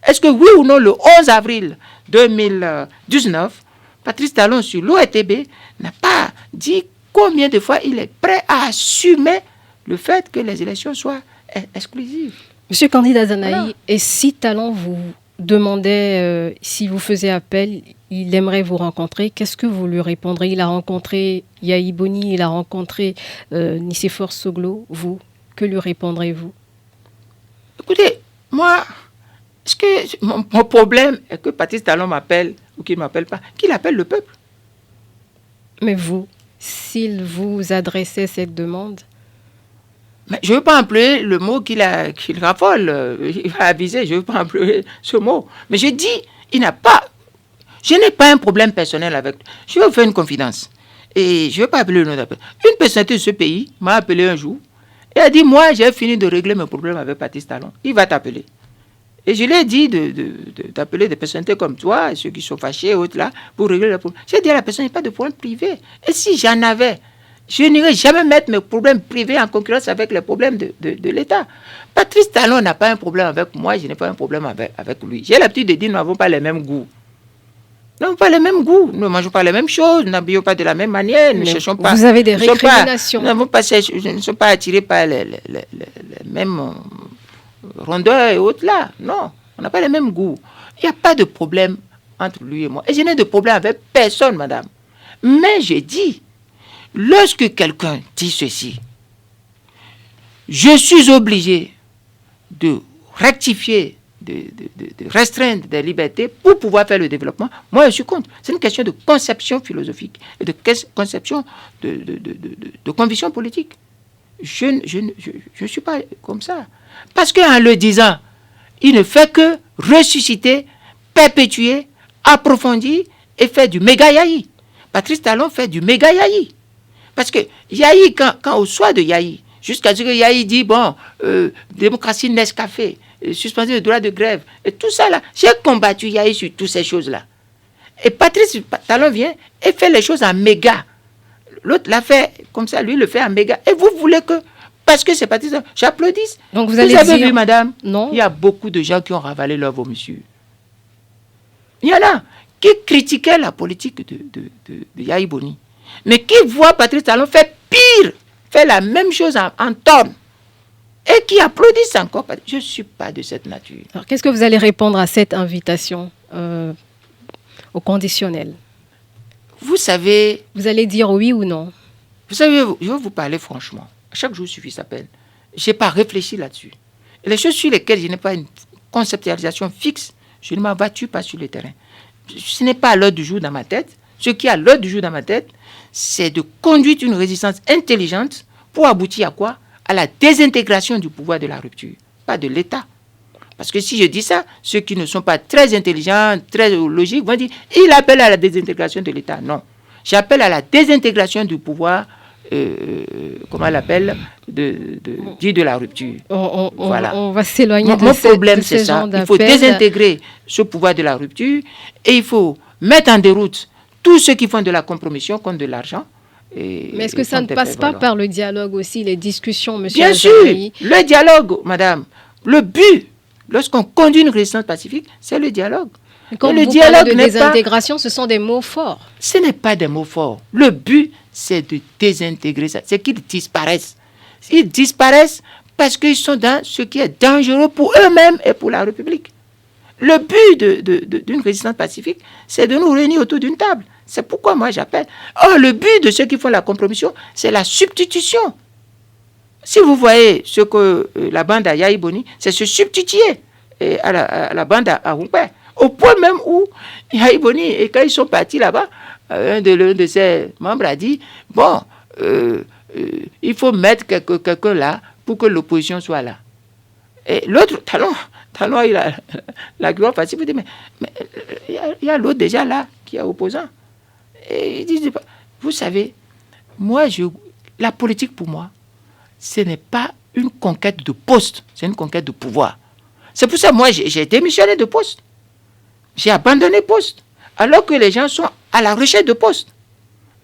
Est-ce que oui ou non, le 11 avril 2019, Patrice Talon sur l'ORTB n'a pas dit combien de fois il est prêt à assumer le fait que les élections soient exclusives. Monsieur candidat Zanaï, voilà. Et si Talon vous demandait si vous faisiez appel, il aimerait vous rencontrer, qu'est-ce que vous lui répondrez? Il a rencontré Yahi Boni, il a rencontré Nicéphore Soglo, vous, que lui répondrez-vous? Écoutez, moi, est-ce que mon problème est que Patrice Talon m'appelle ou qu'il ne m'appelle pas, qu'il appelle le peuple. Mais vous, s'il vous adressait cette demande? Mais je ne veux pas employer le mot qu'il raffole, il va aviser, je ne veux pas employer ce mot. Mais je dis, je n'ai pas un problème personnel avec lui. Je vais vous faire une confidence. Et je ne veux pas appeler le nom d'appel. Une personnalité de ce pays m'a appelé un jour et a dit, moi, j'ai fini de régler mes problèmes avec Patrice Talon. Il va t'appeler. Et je lui ai dit d'appeler des personnalités comme toi, ceux qui sont fâchés, autres là, pour régler les problèmes. J'ai dit à la personne, il n'y a pas de problème privé. Et si j'en avais, je n'irai jamais mettre mes problèmes privés en concurrence avec les problèmes de l'État. Patrice Talon n'a pas un problème avec moi, je n'ai pas un problème avec lui. J'ai l'habitude de dire, nous n'avons pas les mêmes goûts. Nous n'avons pas les mêmes goûts, nous ne mangeons pas les mêmes choses, nous n'habillons pas de la même manière, nous ne cherchons pas... Vous avez des récriminations. Nous ne sommes pas attirés par les mêmes rondeurs et autres là. Non, on n'a pas les mêmes goûts. Il n'y a pas de problème entre lui et moi. Et je n'ai de problème avec personne, madame. Mais je dis, lorsque quelqu'un dit ceci, je suis obligé de rectifier, de restreindre des libertés pour pouvoir faire le développement. Moi, je suis contre. C'est une question de conception philosophique et de conception de conviction politique. Je ne suis pas comme ça. Parce qu'en le disant, il ne fait que ressusciter, perpétuer, approfondir et faire du méga Yahi. Patrice Talon fait du méga Yahi. Parce que Yahi, quand au soir de Yahi, jusqu'à ce que Yahi dit, bon, démocratie Nescafé, suspension de droit de grève, et tout ça là, j'ai combattu Yahi sur toutes ces choses-là. Et Patrice Talon vient et fait les choses en méga. L'autre l'a fait comme ça, lui le fait en méga. Et vous voulez que, parce que c'est Patrice Talon, j'applaudisse. Donc vous avez dire... vu, madame, non. Il y a beaucoup de gens qui ont ravalé leur vomissure. Il y en a qui critiquaient la politique de Yahi Boni, mais qui voient Patrice Talon faire pire, faire la même chose en tonne, et qui applaudissent encore. Je ne suis pas de cette nature. Alors, qu'est-ce que vous allez répondre à cette invitation au conditionnel? Vous savez... Vous allez dire oui ou non? Vous savez, je vais vous parler franchement. Chaque jour suffit sa peine. Je n'ai pas réfléchi là-dessus. Et les choses sur lesquelles je n'ai pas une conceptualisation fixe, je ne m'aventure pas sur le terrain. Ce n'est pas à l'heure du jour dans ma tête. Ce qui est à l'heure du jour dans ma tête, c'est de conduire une résistance intelligente pour aboutir à quoi? À la désintégration du pouvoir de la rupture, pas de l'État. Parce que si je dis ça, ceux qui ne sont pas très intelligents, très logiques, vont dire « il appelle à la désintégration de l'État ». Non, j'appelle à la désintégration du pouvoir, comment on l'appelle, de la rupture. Voilà. On va s'éloigner mon problème, c'est ça. Il faut désintégrer ce pouvoir de la rupture et il faut mettre en déroute tous ceux qui font de la compromission contre de l'argent. Mais est-ce que ça ne passe pas par le dialogue aussi, les discussions, monsieur Bien sûr, le dialogue, madame. Le but, lorsqu'on conduit une résistance pacifique, c'est le dialogue. Quand vous parlez de désintégration, ce sont des mots forts. Ce n'est pas des mots forts. Le but, c'est de désintégrer ça. C'est qu'ils disparaissent. Ils disparaissent parce qu'ils sont dans ce qui est dangereux pour eux-mêmes et pour la République. Le but d'une résistance pacifique, c'est de nous réunir autour d'une table. C'est pourquoi moi j'appelle. Or, le but de ceux qui font la compromission, c'est la substitution. Si vous voyez ce que la bande à Yahi Boni, c'est se substituer à la bande à Rumpé. Au point même où Yahi Boni, et quand ils sont partis là-bas, un de ses membres a dit, bon, il faut mettre quelqu'un là pour que l'opposition soit là. Et l'autre, Talon, il a la grande facile, il dit, mais il y a l'autre déjà là qui est opposant. Et il dit, vous savez, la politique pour moi, ce n'est pas une conquête de poste, c'est une conquête de pouvoir. C'est pour ça que moi, j'ai démissionné de poste. J'ai abandonné poste. Alors que les gens sont à la recherche de poste.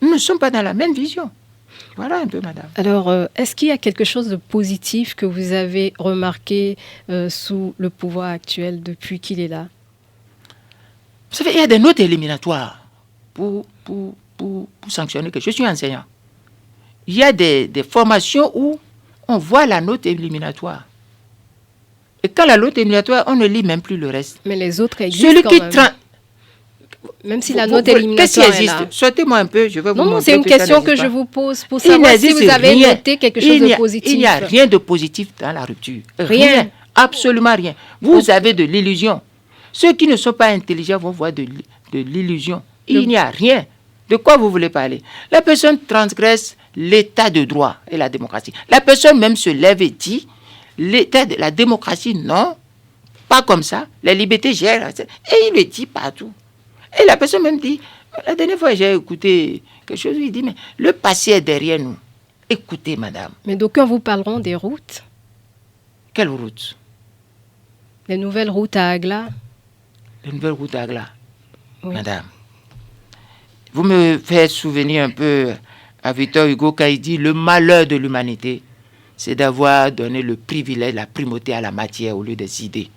Nous ne sommes pas dans la même vision. Voilà un peu, madame. Alors, est-ce qu'il y a quelque chose de positif que vous avez remarqué sous le pouvoir actuel depuis qu'il est là? Vous savez, il y a des notes éliminatoires pour sanctionner quelque chose. Je suis enseignant. Il y a des formations où on voit la note éliminatoire. Et quand la note éliminatoire, on ne lit même plus le reste. Mais les autres existent quand même. Même si la note éliminatoire est là. Sortez-moi un peu, je vais vous montrer. Non, c'est une question que je vous pose pour savoir si vous avez noté quelque chose de positif. Il n'y a rien de positif dans la rupture. Rien. Absolument rien. Vous avez de l'illusion. Ceux qui ne sont pas intelligents vont voir de l'illusion. Il n'y a rien. De quoi vous voulez parler? La personne transgresse l'état de droit et la démocratie. La personne même se lève et dit, l'état de la démocratie, non, pas comme ça. La liberté gère. Et il le dit partout. Et la personne même dit, la dernière fois j'ai écouté quelque chose, il dit, mais le passé est derrière nous. Écoutez, madame. Mais d'aucuns vous parleront des routes. Quelles routes? Les nouvelles routes à Agla. Les nouvelles routes à Agla. Oui. Madame, vous me faites souvenir un peu à Victor Hugo quand il dit, le malheur de l'humanité, c'est d'avoir donné le privilège, la primauté à la matière au lieu des idées.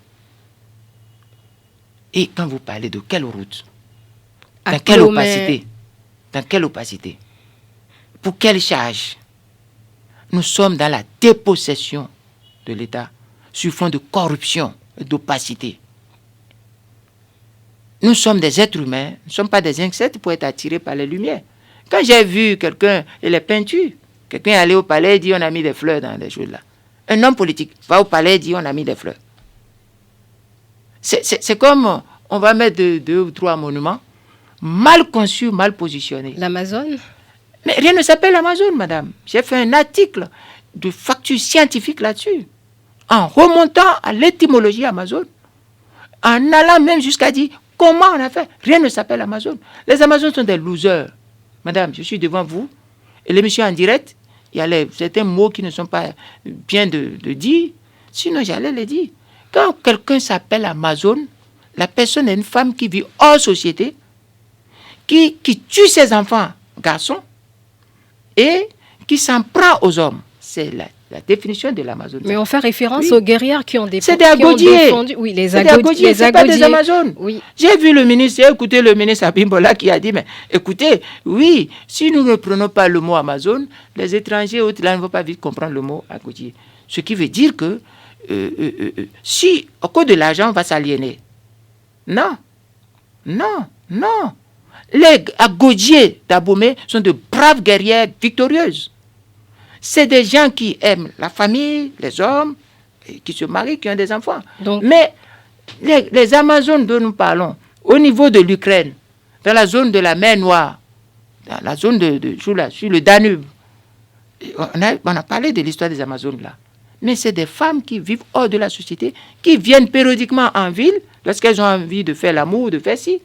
Et quand vous parlez de quelle route? Dans quelle opacité? Dans quelle opacité? Pour quelle charge? Nous sommes dans la dépossession de l'État sur fond de corruption et d'opacité. Nous sommes des êtres humains, nous ne sommes pas des insectes pour être attirés par les lumières. Quand j'ai vu quelqu'un et les peintures, quelqu'un est allé au palais et dit on a mis des fleurs dans les choses là. Un homme politique va au palais et dit on a mis des fleurs. C'est comme on va mettre deux ou trois monuments mal conçus, mal positionnés. L'Amazone? Mais rien ne s'appelle Amazon, madame. J'ai fait un article de facture scientifique là-dessus, en remontant à l'étymologie Amazon, en allant même jusqu'à dire comment on a fait. Rien ne s'appelle Amazon. Les Amazones sont des losers. Madame, je suis devant vous, et l'émission en direct, il y a certains mots qui ne sont pas bien de dire, sinon j'allais les dire. Quand quelqu'un s'appelle Amazon, la personne est une femme qui vit hors société, qui tue ses enfants, garçons, et qui s'en prend aux hommes. C'est la définition de l'Amazone. Mais on fait référence aux guerrières qui ont défendu. C'est des agodiers. Oui, les agodiers. C'est pas des Amazones. Oui. J'ai vu le ministre, j'ai écouté le ministre Abimbola qui a dit, mais écoutez, oui, si nous ne prenons pas le mot Amazone, les étrangers autres là ne vont pas vite comprendre le mot agodier. Ce qui veut dire que si au cours de l'argent, on va s'aliéner. Non. Non. Non. Les agodiers d'Abomey sont de braves guerrières victorieuses. C'est des gens qui aiment la famille, les hommes, qui se marient, qui ont des enfants. Donc, mais les Amazones dont nous parlons, au niveau de l'Ukraine, dans la zone de la mer Noire, dans la zone sur le Danube, on a parlé de l'histoire des Amazones là. Mais c'est des femmes qui vivent hors de la société, qui viennent périodiquement en ville, lorsqu'elles ont envie de faire l'amour, de faire ci.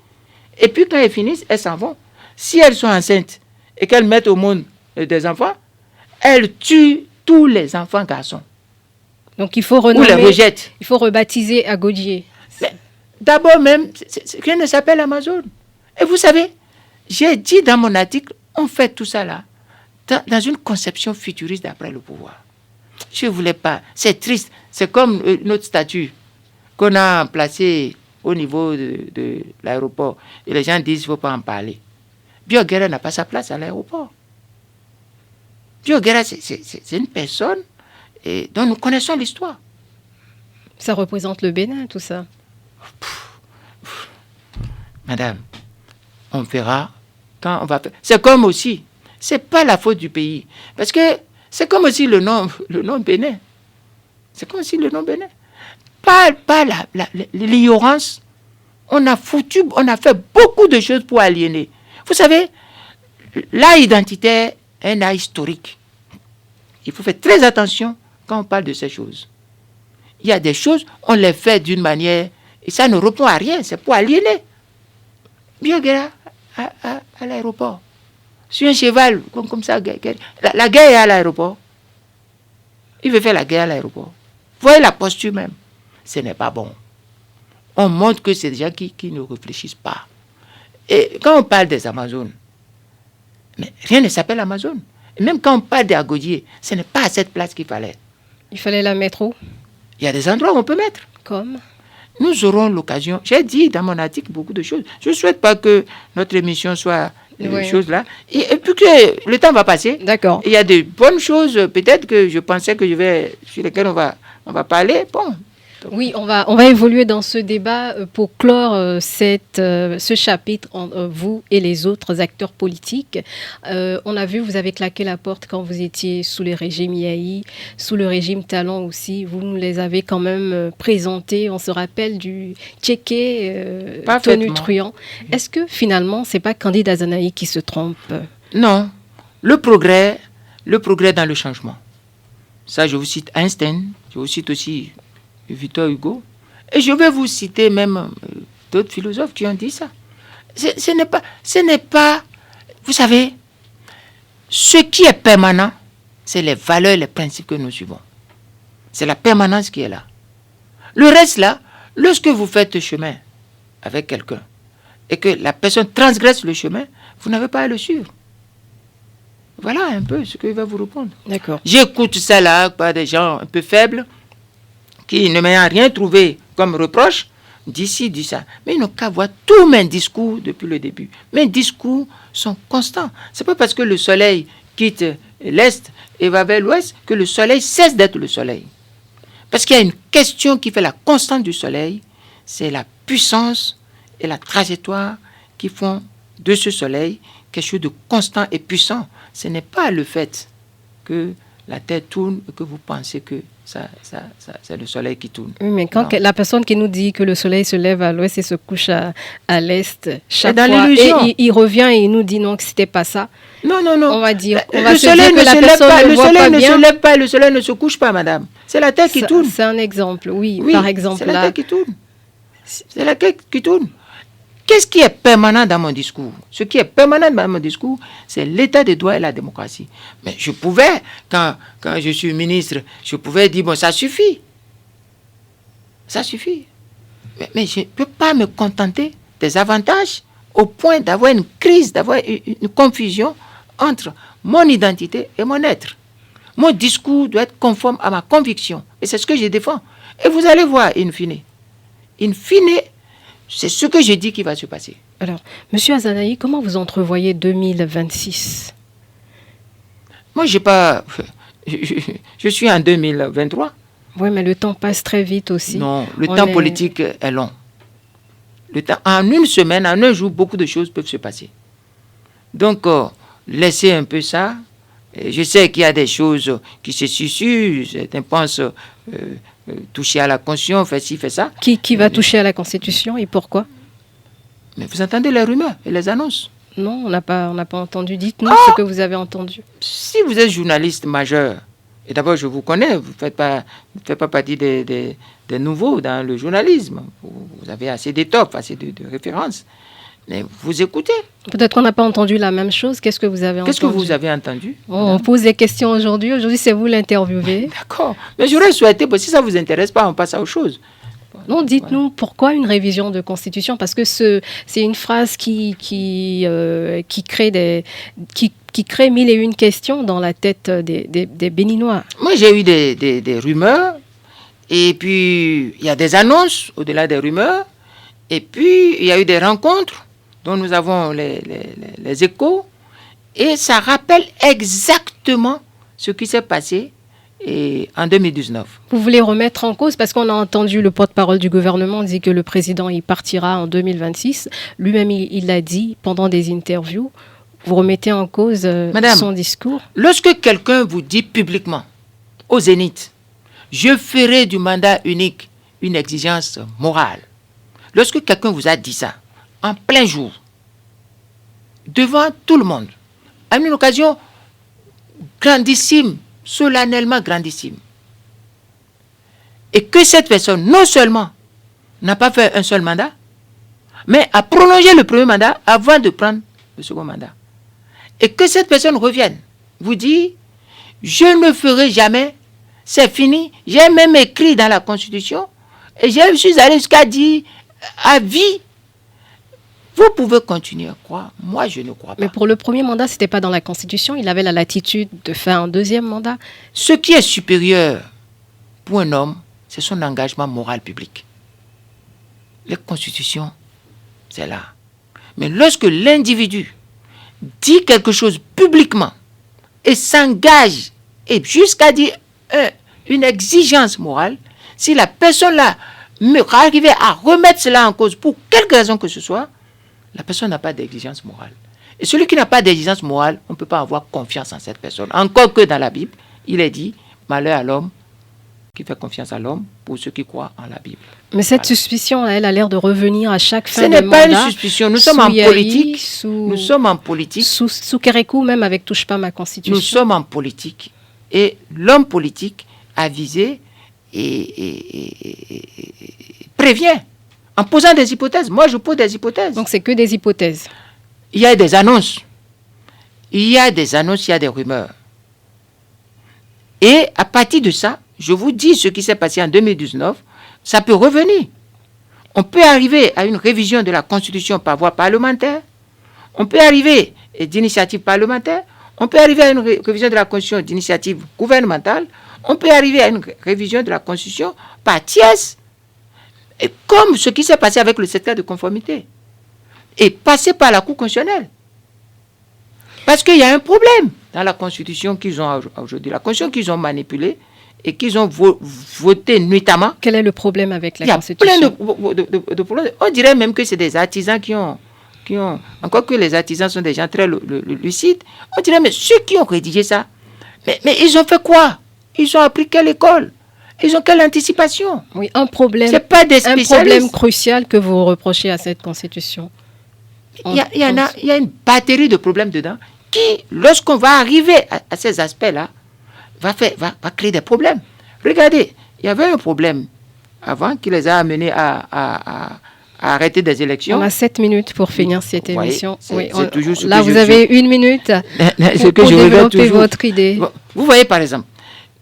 Et puis quand elles finissent, elles s'en vont. Si elles sont enceintes et qu'elles mettent au monde des enfants, elles tuent tous les enfants garçons. Donc il faut renommer, ou les rejettent. Il faut rebaptiser Agodier. D'abord même, rien ne s'appelle Amazon. Et vous savez, j'ai dit dans mon article, on fait tout ça là, dans une conception futuriste d'après le pouvoir. Je ne voulais pas. C'est triste. C'est comme notre statut qu'on a placé au niveau de l'aéroport. Et les gens disent qu'il ne faut pas en parler. Bioguerra n'a pas sa place à l'aéroport. Bioguerra, c'est une personne dont nous connaissons l'histoire. Ça représente le Bénin, tout ça. Madame, on verra quand on va faire. C'est comme aussi, c'est pas la faute du pays. Parce que c'est comme aussi le nom Bénin. C'est comme aussi le nom Bénin. Pas l'ignorance. On a fait beaucoup de choses pour aliéner. Vous savez, l'art identitaire est un art historique. Il faut faire très attention quand on parle de ces choses. Il y a des choses, on les fait d'une manière, et ça ne répond à rien, c'est pour aliéner. Bioguerra à l'aéroport. sur un cheval, comme ça. La guerre est à l'aéroport. Il veut faire la guerre à l'aéroport. Voyez la posture même. Ce n'est pas bon. On montre que c'est des gens qui ne réfléchissent pas. Et quand on parle des Amazones, mais rien ne s'appelle Amazon. Et même quand on parle des Agodiers, ce n'est pas à cette place qu'il fallait. Il fallait la mettre où? Il y a des endroits où on peut mettre. Comme? Nous aurons l'occasion. J'ai dit dans mon article beaucoup de choses. Je ne souhaite pas que notre émission soit des choses là. Et puis que le temps va passer. D'accord. Il y a de bonnes choses, peut-être que je pensais que sur lesquelles on va parler. Bon. Oui, on va évoluer dans ce débat pour clore ce chapitre entre vous et les autres acteurs politiques. On a vu, vous avez claqué la porte quand vous étiez sous le régime Yahi, sous le régime Talon aussi. Vous nous les avez quand même présentés. On se rappelle du Tchéké tonitruant. Est-ce que finalement, c'est pas Candide Azanahi qui se trompe? Non. Le progrès dans le changement. Ça, je vous cite Einstein, je vous cite aussi Victor Hugo. Et je vais vous citer même d'autres philosophes qui ont dit ça. Ce n'est pas... Vous savez, ce qui est permanent, c'est les valeurs, les principes que nous suivons. C'est la permanence qui est là. Le reste là, lorsque vous faites chemin avec quelqu'un et que la personne transgresse le chemin, vous n'avez pas à le suivre. Voilà un peu ce qu'il va vous répondre. D'accord. J'écoute ça là par des gens un peu faibles qui ne m'ont rien trouvé comme reproche, d'ici, dit ça. Mais ils n'ont qu'à voir tous mes discours depuis le début. Mes discours sont constants. Ce n'est pas parce que le soleil quitte l'Est et va vers l'Ouest que le soleil cesse d'être le soleil. Parce qu'il y a une question qui fait la constante du soleil, c'est la puissance et la trajectoire qui font de ce soleil quelque chose de constant et puissant. Ce n'est pas le fait que la Terre tourne et que vous pensez que c'est le soleil qui tourne. Oui, mais quand la personne qui nous dit que le soleil se lève à l'ouest et se couche à l'est, chaque dans fois, l'illusion. Et il revient et il nous dit non, que c'était pas ça. Non. On va dire, le soleil ne se lève, ne se couche pas, madame. C'est la Terre qui tourne. C'est un exemple, oui. Par exemple, c'est la Terre qui tourne. C'est la Terre qui tourne. Qu'est-ce qui est permanent dans mon discours? Ce qui est permanent dans mon discours, c'est l'état de droit et la démocratie. Mais je pouvais, quand je suis ministre, je pouvais dire, bon, ça suffit. Ça suffit. Mais je ne peux pas me contenter des avantages au point d'avoir une crise, d'avoir une confusion entre mon identité et mon être. Mon discours doit être conforme à ma conviction. Et c'est ce que je défends. Et vous allez voir, in fine. In fine, c'est ce que je dis qui va se passer. Alors, M. Azanahi, comment vous entrevoyez 2026? Moi, je suis en 2023. Oui, mais le temps passe très vite aussi. Non, le temps politique est long. En une semaine, en un jour, beaucoup de choses peuvent se passer. Donc, laissez un peu ça. Je sais qu'il y a des choses qui se susurrent. Certains pensent toucher à la Constitution, faire ci, faire ça. Qui va toucher à la Constitution et pourquoi? Mais vous entendez les rumeurs et les annonces? Non, on n'a pas entendu. Dites-nous ce que vous avez entendu. Si vous êtes journaliste majeur, et d'abord je vous connais, vous ne faites pas partie des nouveaux dans le journalisme. Vous avez assez d'étoffes, assez de références. Mais vous écoutez. Peut-être qu'on n'a pas entendu la même chose. Qu'est-ce que vous avez entendu? Qu'est-ce que vous avez entendu? On pose des questions aujourd'hui. Aujourd'hui, c'est vous l'interviewé. D'accord. Mais j'aurais souhaité, si ça ne vous intéresse pas, on passe à autre chose. Non, dites-nous pourquoi une révision de constitution? Parce que c'est une phrase qui crée mille et une questions dans la tête des Béninois. Moi, j'ai eu des rumeurs. Et puis, il y a des annonces au-delà des rumeurs. Et puis, il y a eu des rencontres dont nous avons les échos. Et ça rappelle exactement ce qui s'est passé en 2019. Vous voulez remettre en cause, parce qu'on a entendu le porte-parole du gouvernement dire que le président il partira en 2026. Lui-même, il l'a dit pendant des interviews. Vous remettez en cause son discours? Lorsque quelqu'un vous dit publiquement, au Zénith, je ferai du mandat unique une exigence morale. Lorsque quelqu'un vous a dit ça, en plein jour, devant tout le monde, à une occasion grandissime, solennellement grandissime, et que cette personne, non seulement n'a pas fait un seul mandat, mais a prolongé le premier mandat avant de prendre le second mandat. et que cette personne revienne, vous dit, je ne ferai jamais, c'est fini, j'ai même écrit dans la Constitution, et je suis allé jusqu'à dire, à vie, vous pouvez continuer à croire, moi je ne crois pas. Mais pour le premier mandat, ce n'était pas dans la Constitution, il avait la latitude de faire un deuxième mandat. Ce qui est supérieur pour un homme, c'est son engagement moral public. Les constitutions, c'est là. Mais lorsque l'individu dit quelque chose publiquement et s'engage et jusqu'à dire une exigence morale, si la personne là arrivait à remettre cela en cause pour quelque raison que ce soit, la personne n'a pas d'exigence morale. Et celui qui n'a pas d'exigence morale, on ne peut pas avoir confiance en cette personne. Encore que dans la Bible, il est dit, malheur à l'homme qui fait confiance à l'homme pour ceux qui croient en la Bible. Mais cette suspicion, elle a l'air de revenir à chaque fin de mandat. Ce n'est pas une suspicion. Nous sommes en politique. Nous sommes en politique. Sous Kérékou, même avec Touche pas ma Constitution. Nous sommes en politique. Et l'homme politique a visé et prévient en posant des hypothèses. Moi, je pose des hypothèses. Donc, c'est que des hypothèses. Il y a des annonces. Il y a des rumeurs. Et à partir de ça, je vous dis ce qui s'est passé en 2019, ça peut revenir. On peut arriver à une révision de la Constitution par voie parlementaire. On peut arriver d'initiative parlementaire. On peut arriver à une révision de la Constitution d'initiative gouvernementale. On peut arriver à une révision de la Constitution par tiers. Et comme ce qui s'est passé avec le certificat de conformité. Et passer par la Cour constitutionnelle. Parce qu'il y a un problème dans la Constitution qu'ils ont aujourd'hui. La Constitution qu'ils ont manipulée et qu'ils ont voté nuitamment. Quel est le problème avec la Constitution? Il y a plein de problèmes. On dirait même que c'est des artisans qui ont... Encore que les artisans sont des gens très lucides. On dirait, mais ceux qui ont rédigé ça, mais ils ont fait quoi? Ils ont appris quelle école? Ils ont quelle anticipation? Oui, un problème. C'est pas des spécialistes. Un problème crucial que vous reprochez à cette Constitution. Il y a une batterie de problèmes dedans qui, lorsqu'on va arriver à ces aspects-là, va créer des problèmes. Regardez, il y avait un problème avant qui les a amenés à arrêter des élections. On a 7 minutes pour finir cette émission. C'est toujours ce là, que vous avez 1 minute pour développer votre idée. Vous voyez, par exemple,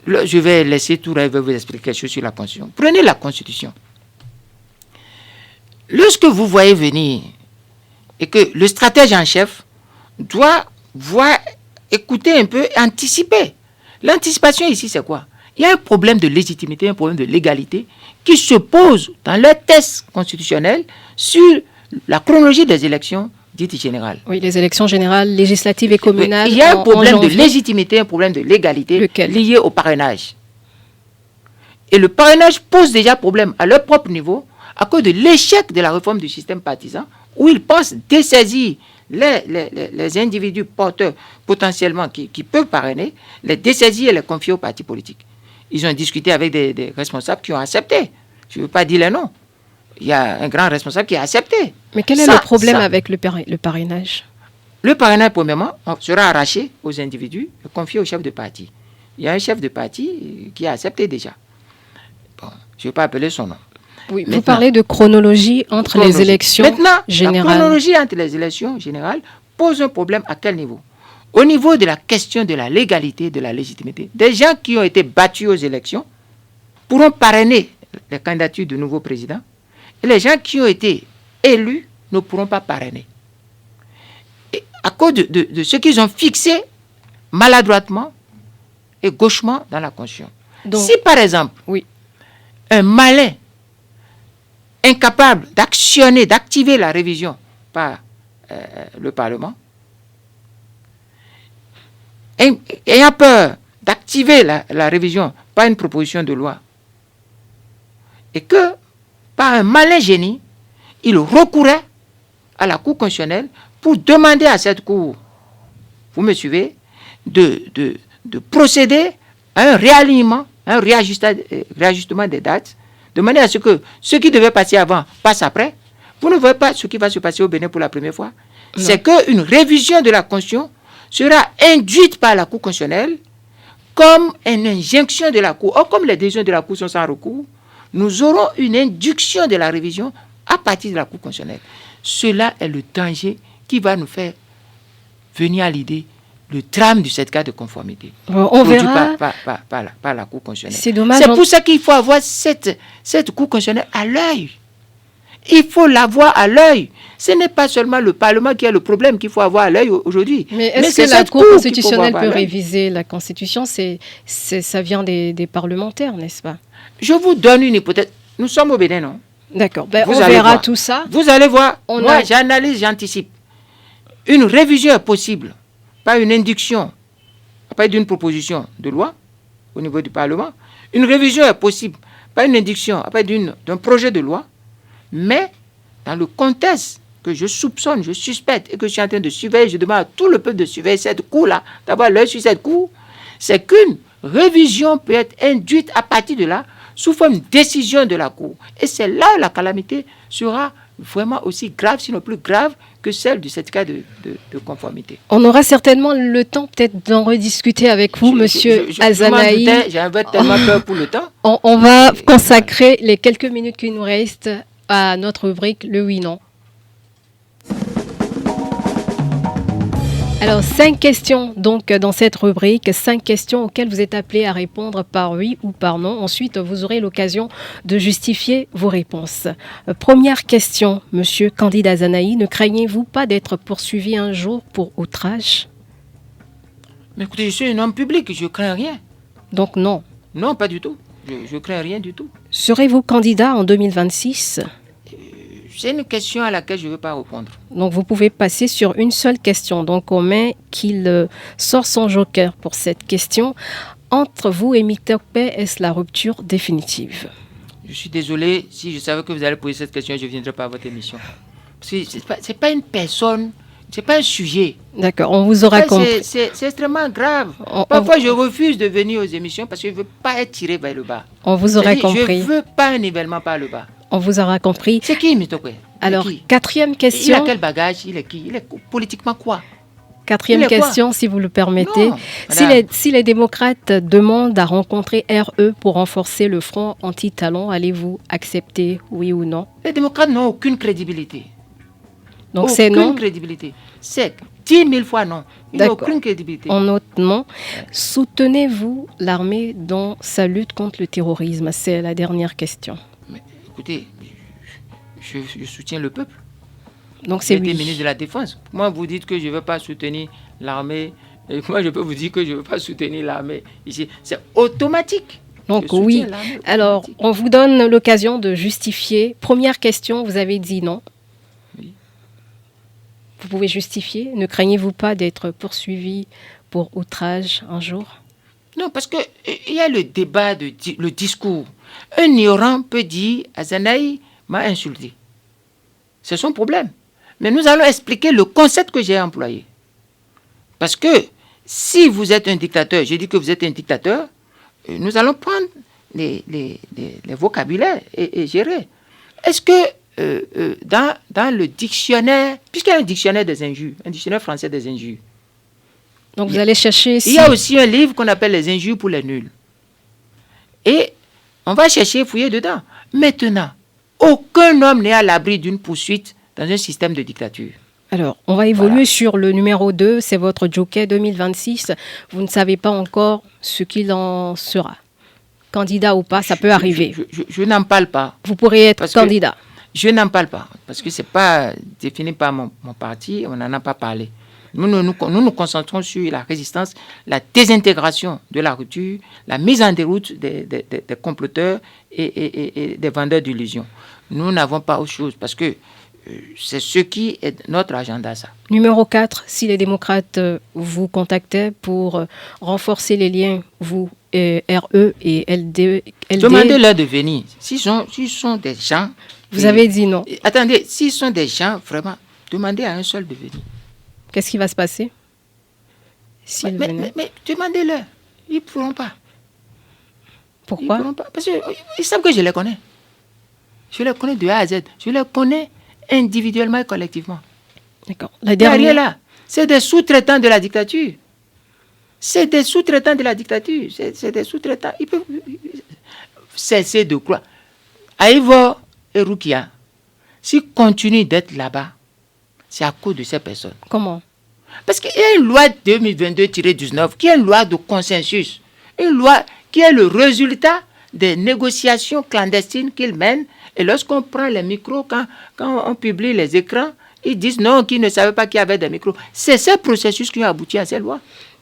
je vais laisser tout là, je vais vous expliquer quelque chose sur la Constitution. Prenez la Constitution. Lorsque vous voyez venir et que le stratège en chef doit écouter un peu, anticiper. L'anticipation ici, c'est quoi? Il y a un problème de légitimité, un problème de légalité qui se pose dans le test constitutionnel sur la chronologie des élections dites générales. Oui, les élections générales, législatives et communales. Il y a un problème de légitimité, un problème de légalité. Lequel? Lié au parrainage. Et le parrainage pose déjà problème à leur propre niveau à cause de l'échec de la réforme du système partisan où ils pensent dessaisir les individus porteurs potentiellement qui peuvent parrainer, les dessaisir et les confier aux partis politiques. Ils ont discuté avec des responsables qui ont accepté. Je ne veux pas dire les noms. Il y a un grand responsable qui a accepté. Mais quel est le problème avec le parrainage? Le parrainage, premièrement, sera arraché aux individus et confié au chef de parti. Il y a un chef de parti qui a accepté déjà. Bon, je ne vais pas appeler son nom. Oui, vous parlez de chronologie entre les élections générales. La chronologie entre les élections générales pose un problème à quel niveau? Au niveau de la question de la légalité, de la légitimité. Des gens qui ont été battus aux élections pourront parrainer les candidatures de nouveaux présidents et les gens qui ont été élus ne pourront pas parrainer. Et à cause de ce qu'ils ont fixé maladroitement et gauchement dans la Constitution. Donc, si par exemple, un malin incapable d'actionner, d'activer la révision par le Parlement, ayant peur d'activer la révision par une proposition de loi, et que, par un malin génie, il recourait à la Cour constitutionnelle pour demander à cette Cour, vous me suivez, de procéder à un réalignement, un réajustement des dates, de manière à ce que ce qui devait passer avant passe après. Vous ne voyez pas ce qui va se passer au Bénin pour la première fois. C'est qu'une révision de la Constitution sera induite par la Cour constitutionnelle comme une injonction de la Cour. Or, comme les décisions de la Cour sont sans recours, nous aurons une induction de la révision à partir de la Cour constitutionnelle. Cela est le danger qui va nous faire venir à l'idée le drame du certificat de conformité. On verra. Par la Cour constitutionnelle. C'est dommage. C'est pour ça qu'il faut avoir cette Cour constitutionnelle à l'œil. Il faut l'avoir à l'œil. Ce n'est pas seulement le Parlement qui a le problème qu'il faut avoir à l'œil aujourd'hui. Mais est-ce que la Cour constitutionnelle peut réviser la Constitution? Ça vient des parlementaires, n'est-ce pas? Je vous donne une hypothèse. Nous sommes au Bénin, non? D'accord. On verra tout ça. Vous allez voir. Moi, j'analyse, j'anticipe. Une révision est possible, pas une induction, pas d'une proposition de loi au niveau du Parlement. Une révision est possible, pas une induction, pas d'un projet de loi, mais dans le contexte que je soupçonne, je suspecte et que je suis en train de surveiller, je demande à tout le peuple de surveiller cette cour-là, d'avoir l'œil sur cette cour, c'est qu'une révision peut être induite à partir de là, sous forme de décision de la Cour. Et c'est là où la calamité sera vraiment aussi grave, sinon plus grave, que celle du certificat de conformité. On aura certainement le temps peut-être d'en rediscuter avec vous, Monsieur Azanaï. J'avais tellement peur pour le temps. On va consacrer les quelques minutes qui nous restent à notre rubrique Le Oui-Non. Alors, 5 questions donc dans cette rubrique, 5 questions auxquelles vous êtes appelés à répondre par oui ou par non. Ensuite, vous aurez l'occasion de justifier vos réponses. Première question, Monsieur Candide Azanaï, ne craignez-vous pas d'être poursuivi un jour pour outrage? Mais écoutez, je suis un homme public, je ne crains rien. Donc non. Non, pas du tout. Je ne crains rien du tout. Serez-vous candidat en 2026? C'est une question à laquelle je ne veux pas répondre. Donc, vous pouvez passer sur une seule question. Donc, on met qu'il sort son joker pour cette question. Entre vous et Mitokpe, est-ce la rupture définitive? Je suis désolé. Si je savais que vous allez poser cette question, je ne viendrai pas à votre émission. Parce que ce n'est pas une personne, ce n'est pas un sujet. D'accord, on vous aura compris. C'est extrêmement grave. Parfois, je refuse de venir aux émissions parce que je ne veux pas être tiré vers le bas. On vous aura compris. Je ne veux pas un nivellement par le bas. On vous aura compris. C'est qui, Mitokwe? Alors, quatrième question. Il a quel bagage? Il est qui? Il est politiquement quoi? Quatrième question, si vous le permettez. Non, si les démocrates demandent à rencontrer RE pour renforcer le front anti-talon, allez-vous accepter, oui ou non? Les démocrates n'ont aucune crédibilité. Donc c'est non. Aucune crédibilité. C'est 10 000 fois non. Ils n'ont aucune crédibilité. On note non. Soutenez-vous l'armée dans sa lutte contre le terrorisme? C'est la dernière question. Mais écoutez, je soutiens le peuple. Donc c'est oui. Ministre de la Défense. Moi, vous dites que je ne veux pas soutenir l'armée. Et moi, je peux vous dire que je ne veux pas soutenir l'armée ici. C'est automatique. Donc oui. Alors, on vous donne l'occasion de justifier. Première question, vous avez dit non. Oui. Vous pouvez justifier. Ne craignez-vous pas d'être poursuivi pour outrage un jour? Non, parce qu'il y a le débat, le discours. Un ignorant peut dire « Azanaï m'a insulté ». C'est son problème. Mais nous allons expliquer le concept que j'ai employé. Parce que si vous êtes un dictateur, je dis que vous êtes un dictateur, nous allons prendre les vocabulaires et gérer. Est-ce que dans le dictionnaire, puisqu'il y a un dictionnaire des injures, un dictionnaire français des injures, donc vous allez chercher... Il y a aussi un livre qu'on appelle Les injures pour les nuls. Et on va chercher, fouiller dedans. Maintenant, aucun homme n'est à l'abri d'une poursuite dans un système de dictature. Alors, on va évoluer sur le numéro 2, c'est votre joker 2026. Vous ne savez pas encore ce qu'il en sera. Candidat ou pas, ça peut arriver. Je n'en parle pas. Vous pourrez être candidat. Je n'en parle pas, parce que ce n'est pas défini par mon parti, on n'en a pas parlé. Nous nous concentrons sur la résistance, la désintégration de la rupture, la mise en déroute des comploteurs et des vendeurs d'illusions. Nous n'avons pas autre chose, parce que c'est ce qui est notre agenda, ça. Numéro 4, si les démocrates vous contactaient pour renforcer les liens, vous, RE et LD... Demandez-leur de venir. S'ils sont des gens... Vous avez dit non. Attendez, s'ils sont des gens, vraiment, demandez à un seul de venir. Qu'est-ce qui va se passer mais demandez-leur. Ils ne pourront pas. Pourquoi? Ils pourront pas. Parce qu'ils savent que je les connais. Je les connais de A à Z. Je les connais individuellement et collectivement. D'accord. La dernière... là, c'est des sous-traitants de la dictature. C'est des sous-traitants de la dictature. C'est des sous-traitants. Ils peuvent cesser de croire. Aïvo et Rukia, s'ils continuent d'être là-bas, c'est à cause de ces personnes. Comment? Parce qu'il y a une loi 2022-19 qui est une loi de consensus, une loi qui est le résultat des négociations clandestines qu'ils mènent. Et lorsqu'on prend les micros, quand on publie les écrans, ils disent non, qu'ils ne savaient pas qu'il y avait des micros. C'est ces processus qui ont abouti à ces lois.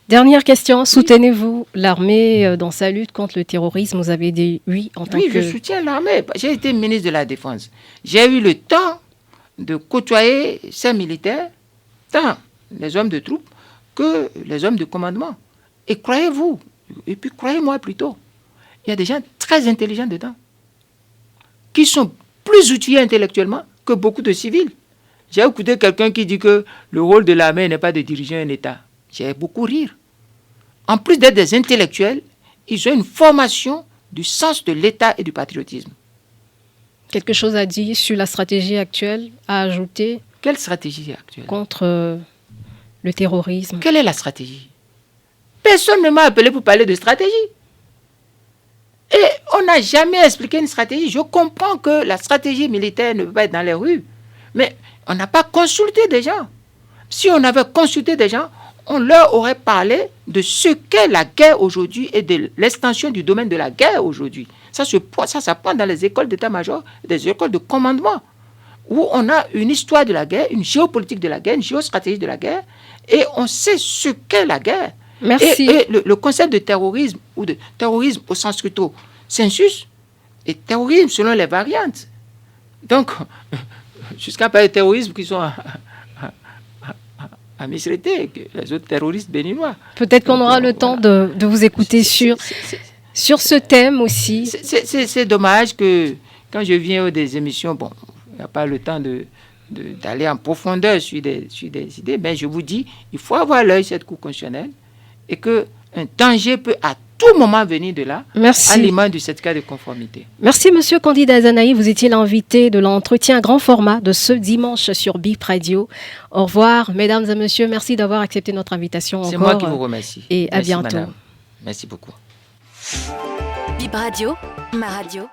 Dernière question, soutenez-vous l'armée dans sa lutte contre le terrorisme? Vous avez dit oui en tant que... Oui, je soutiens l'armée. J'ai été ministre de la Défense. J'ai eu le temps de côtoyer ces militaires, tant les hommes de troupes que les hommes de commandement. Et croyez-vous, et puis croyez-moi plutôt, il y a des gens très intelligents dedans, qui sont plus outillés intellectuellement que beaucoup de civils. J'ai écouté quelqu'un qui dit que le rôle de l'armée n'est pas de diriger un État. J'ai beaucoup rire. En plus d'être des intellectuels, ils ont une formation du sens de l'État et du patriotisme. Quelque chose à dire sur la stratégie actuelle, à ajouter? Quelle stratégie actuelle? Contre le terrorisme. Quelle est la stratégie? Personne ne m'a appelé pour parler de stratégie. Et on n'a jamais expliqué une stratégie. Je comprends que la stratégie militaire ne peut pas être dans les rues, mais on n'a pas consulté des gens. Si on avait consulté des gens, on leur aurait parlé de ce qu'est la guerre aujourd'hui et de l'extension du domaine de la guerre aujourd'hui. Ça s'apprend dans les écoles d'état-major, des écoles de commandement, où on a une histoire de la guerre, une géopolitique de la guerre, une géostratégie de la guerre, et on sait ce qu'est la guerre. Merci. Et le concept de terrorisme, ou de terrorisme au sens stricto sensus, et terrorisme selon les variantes. Donc, jusqu'à pas les terrorisme qui sont à Misrété, les autres terroristes béninois. Peut-être qu'on aura le temps de vous écouter sur ce thème aussi. C'est dommage que quand je viens des émissions, bon, il n'y a pas le temps d'aller en profondeur sur des idées, mais je vous dis, il faut avoir l'œil sur cette Cour constitutionnelle et qu'un danger peut à tout moment venir de là, à l'image du certificat de conformité. Merci, Monsieur Candide Azanaï. Vous étiez l'invité de l'entretien grand format de ce dimanche sur BIP Radio. Au revoir, mesdames et messieurs. Merci d'avoir accepté notre invitation. C'est moi qui vous remercie. Et à bientôt. Madame. Merci beaucoup. BIP Radio, ma radio.